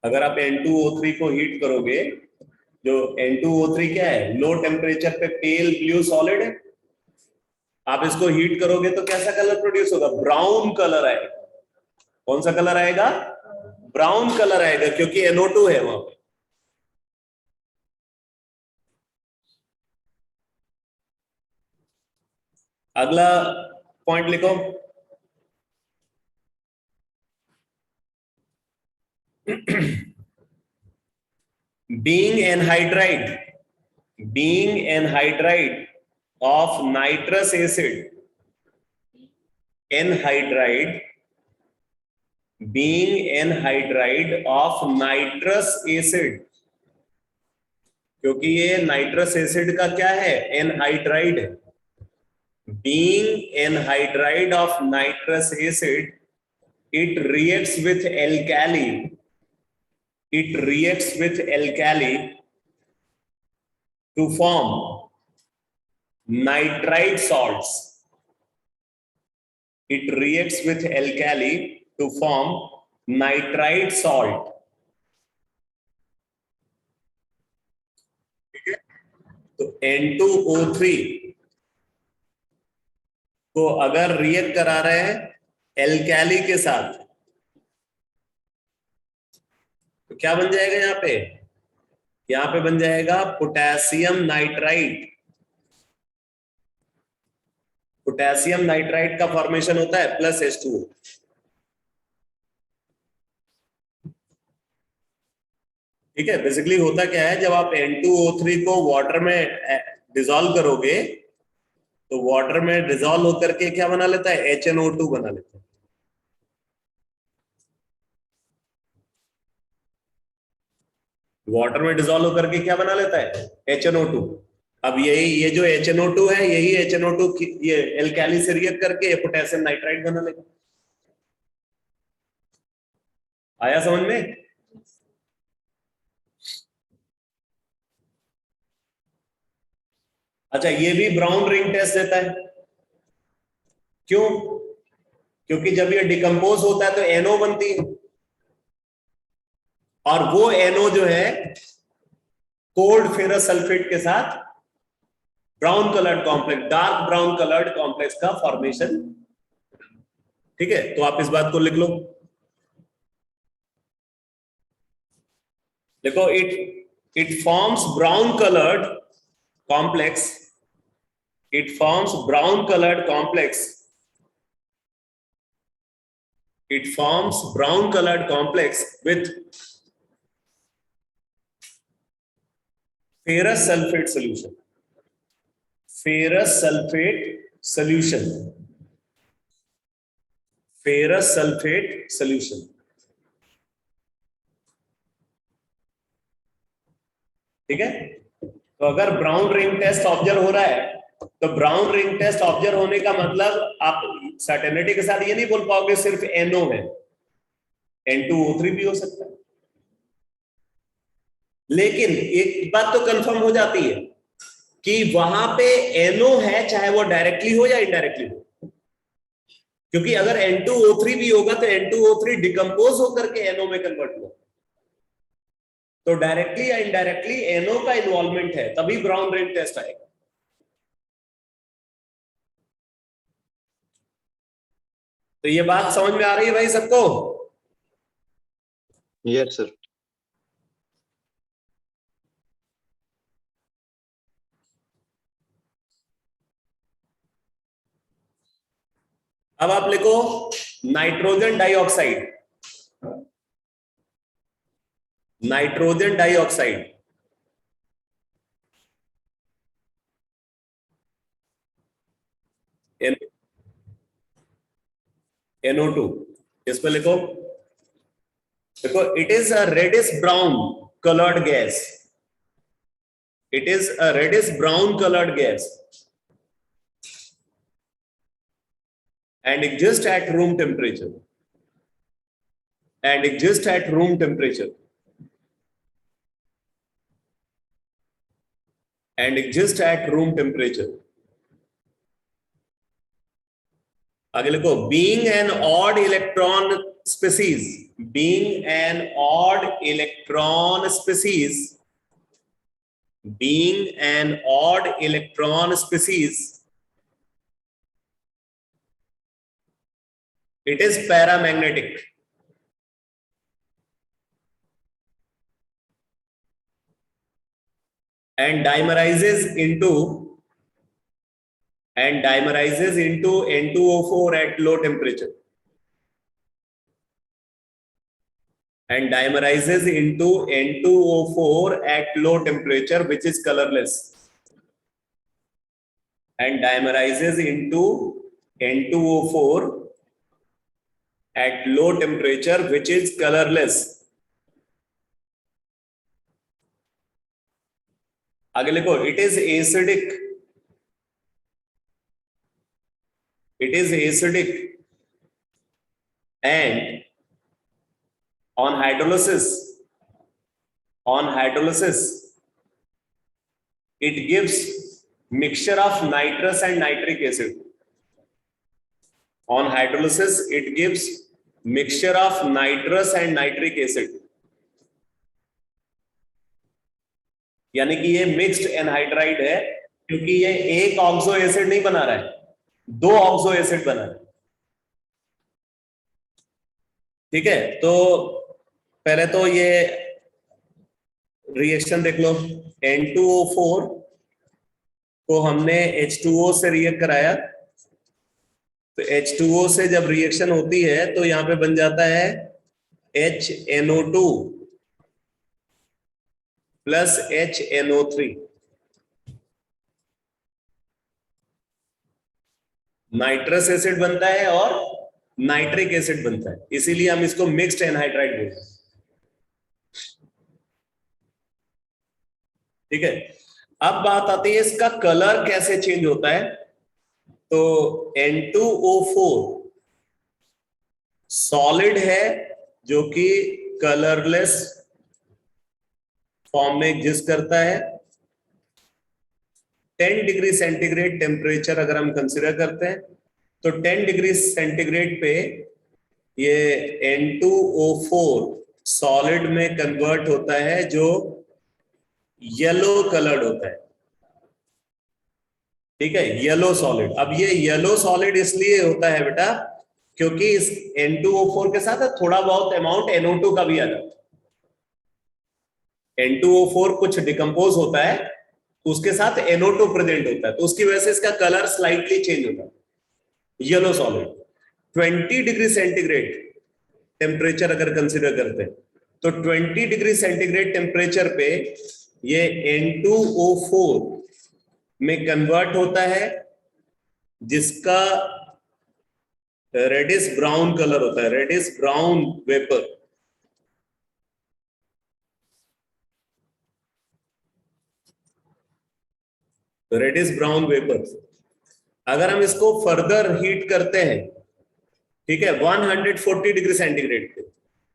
अगर आप N2O3 को हीट करोगे, जो N2O3 क्या है, लो टेम्परेचर पे पेल ब्लू सॉलिड है। आप इसको हीट करोगे तो कैसा कलर प्रोड्यूस होगा, ब्राउन कलर आएगा। कौन सा कलर आएगा, ब्राउन कलर आएगा, क्योंकि NO2 है वहां पे। अगला पॉइंट लिखो। being anhydride of nitrous acid, being anhydride of nitrous acid, क्योंकि ये नाइट्रस एसिड का क्या है, एनहाइड्राइड है. being anhydride of nitrous acid, it reacts with alkali to form nitrite salts. It reacts with alkali to form nitrite salt. तो N2O3 को अगर react करा रहे हैं एल्कैली के साथ तो क्या बन जाएगा यहाँ पे बन जाएगा पोटेशियम नाइट्राइट. पोटेशियम नाइट्राइट का फॉर्मेशन होता है +H2O. ठीक है, बेसिकली होता क्या है, जब आप N2O3 को वाटर में डिसॉल्व करोगे तो वाटर में डिसॉल्व होकर के क्या बना लेता है, HNO2 बना लेता है. वाटर में डिसॉल्व होकर के क्या बना लेता है, HNO2. अब ये जो HNO2 है, यही HNO2 ये एल्कैली से रिएक्ट करके ये पोटेशियम नाइट्राइट बना लेगा. आया समझ में? अच्छा, ये भी ब्राउन रिंग टेस्ट देता है. क्यों? क्योंकि जब ये डिकम्पोज होता है तो NO बनती है, और वो NO जो है कोल्ड फेरस सल्फेट के साथ brown coloured complex, dark brown coloured complex का फॉर्मेशन. ठीक है, तो आप इस बात को लिख लो. देखो, it forms brown coloured complex. It forms brown colored complex. It forms brown colored complex with ferrous sulfate solution. Ferrous sulfate solution. Ferrous sulfate solution. ठीक है, तो अगर ब्राउन रिंग टेस्ट ऑब्जर्व हो रहा है तो ब्राउन रिंग टेस्ट ऑब्जर्व होने का मतलब आप सर्टेनिटी के साथ ये नहीं बोल पाओगे सिर्फ NO है, N2O3 भी हो सकता है. लेकिन एक बात तो कंफर्म हो जाती है कि वहां पे NO है, चाहे वो डायरेक्टली हो या इनडायरेक्टली हो. क्योंकि अगर N2O3 भी होगा तो N2O3 डिकम्पोज होकर के NO में कन्वर्ट होगा, तो डायरेक्टली या इनडायरेक्टली NO का इन्वॉल्वमेंट है, तभी ब्राउन रिंग टेस्ट आएगा. तो ये बात समझ में आ रही है भाई सबको? Yes sir. अब आप लिखो nitrogen dioxide. Nitrogen dioxide NO2. इस पे लिखो, देखो, it is a reddish brown coloured gas. It is a reddish brown colored gas and exists at room temperature. And exists at room temperature. And exists at room temperature. आगे लिखो, being an odd electron species. Being an odd electron species. Being an odd electron species, it is paramagnetic. And dimerizes into N2O4 at low temperature. and dimerizes into N2O4 at low temperature, which is colorless. And dimerizes into N2O4 at low temperature, which is colorless. आगे लिखो, it is acidic. It is acidic, and on hydrolysis, it gives mixture of nitrous and nitric acid. On hydrolysis, it gives mixture of nitrous and nitric acid. यानी कि ये mixed anhydride है, क्योंकि ये एक oxo acid नहीं बना रहा है, 2 ऑक्सो एसिड बना रहा है। ठीक है, तो पहले तो ये रिएक्शन देख लो। N2O4 को हमने H2O से रिएक्ट कराया, तो H2O से जब रिएक्शन होती है तो यहां पे बन जाता है HNO2 plus HNO3। Nitrous acid बनता है और नाइट्रिक एसिड बनता है, इसीलिए हम इसको मिक्स्ड एनहाइड्राइड बोलते हैं। ठीक है, अब बात आती है इसका कलर कैसे चेंज होता है। तो N2O4 सॉलिड है जो कि कलरलेस फॉर्म में एग्जिस्ट करता है। 10 डिग्री सेंटीग्रेड टेम्परेचर अगर हम कंसिडर करते हैं तो 10 डिग्री सेंटीग्रेड पे ये N2O4 सॉलिड में कन्वर्ट होता है, जो येलो कलर्ड होता है। ठीक है, येलो सॉलिड। अब ये येलो सॉलिड इसलिए होता है बेटा क्योंकि इस N2O4 के साथ थोड़ा बहुत अमाउंट NO2 का भी आ जाता है। N2O4 कुछ डिकम्पोज होता है, उसके साथ NO2 प्रेजेंट होता है, तो उसकी वजह से इसका कलर स्लाइटली चेंज होता है, yellow solid. 20 degree centigrade temperature अगर कंसिडर करते हैं तो 20 डिग्री सेंटीग्रेड टेम्परेचर पे ये N2O4 में कन्वर्ट होता है, जिसका रेडिश ब्राउन कलर होता है, reddish brown vapour. Reddish brown vapour. अगर हम इसको फर्दर हीट करते हैं, ठीक है, 140 डिग्री सेंटीग्रेड पे,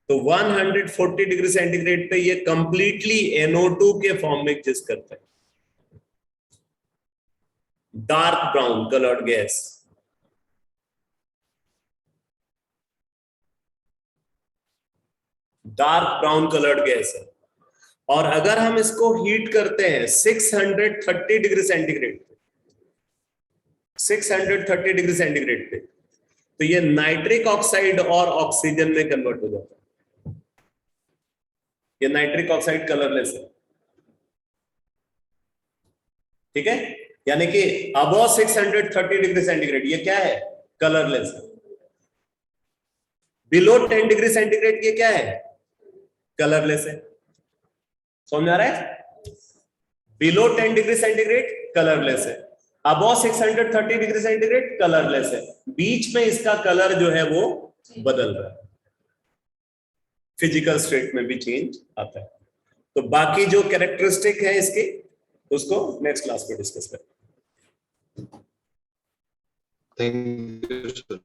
तो 140 डिग्री सेंटीग्रेड पे ये कंप्लीटली NO2 के फॉर्म में एग्जिस्ट करता है, dark brown coloured gas. Dark brown coloured gas है। और अगर हम इसको हीट करते हैं 630 डिग्री सेंटीग्रेड पे, 630 डिग्री सेंटीग्रेड पे, तो ये नाइट्रिक ऑक्साइड और ऑक्सीजन में कन्वर्ट हो जाता है। ये नाइट्रिक ऑक्साइड कलरलेस है। ठीक है, यानी कि अबव 630 डिग्री सेंटीग्रेड ये क्या है, कलरलेस है। बिलो 10 डिग्री सेंटीग्रेड ये क्या है, कलरलेस है। समझ आ रहा है? बिलो 10 डिग्री सेंटीग्रेड कलरलेस है, अबव 630 डिग्री सेंटीग्रेड कलरलेस है, बीच में इसका कलर जो है वो बदल रहा है, फिजिकल स्टेट में भी चेंज आता है। तो बाकी जो कैरेक्टरिस्टिक है इसके, उसको नेक्स्ट क्लास में डिस्कस करें। Thank you sir.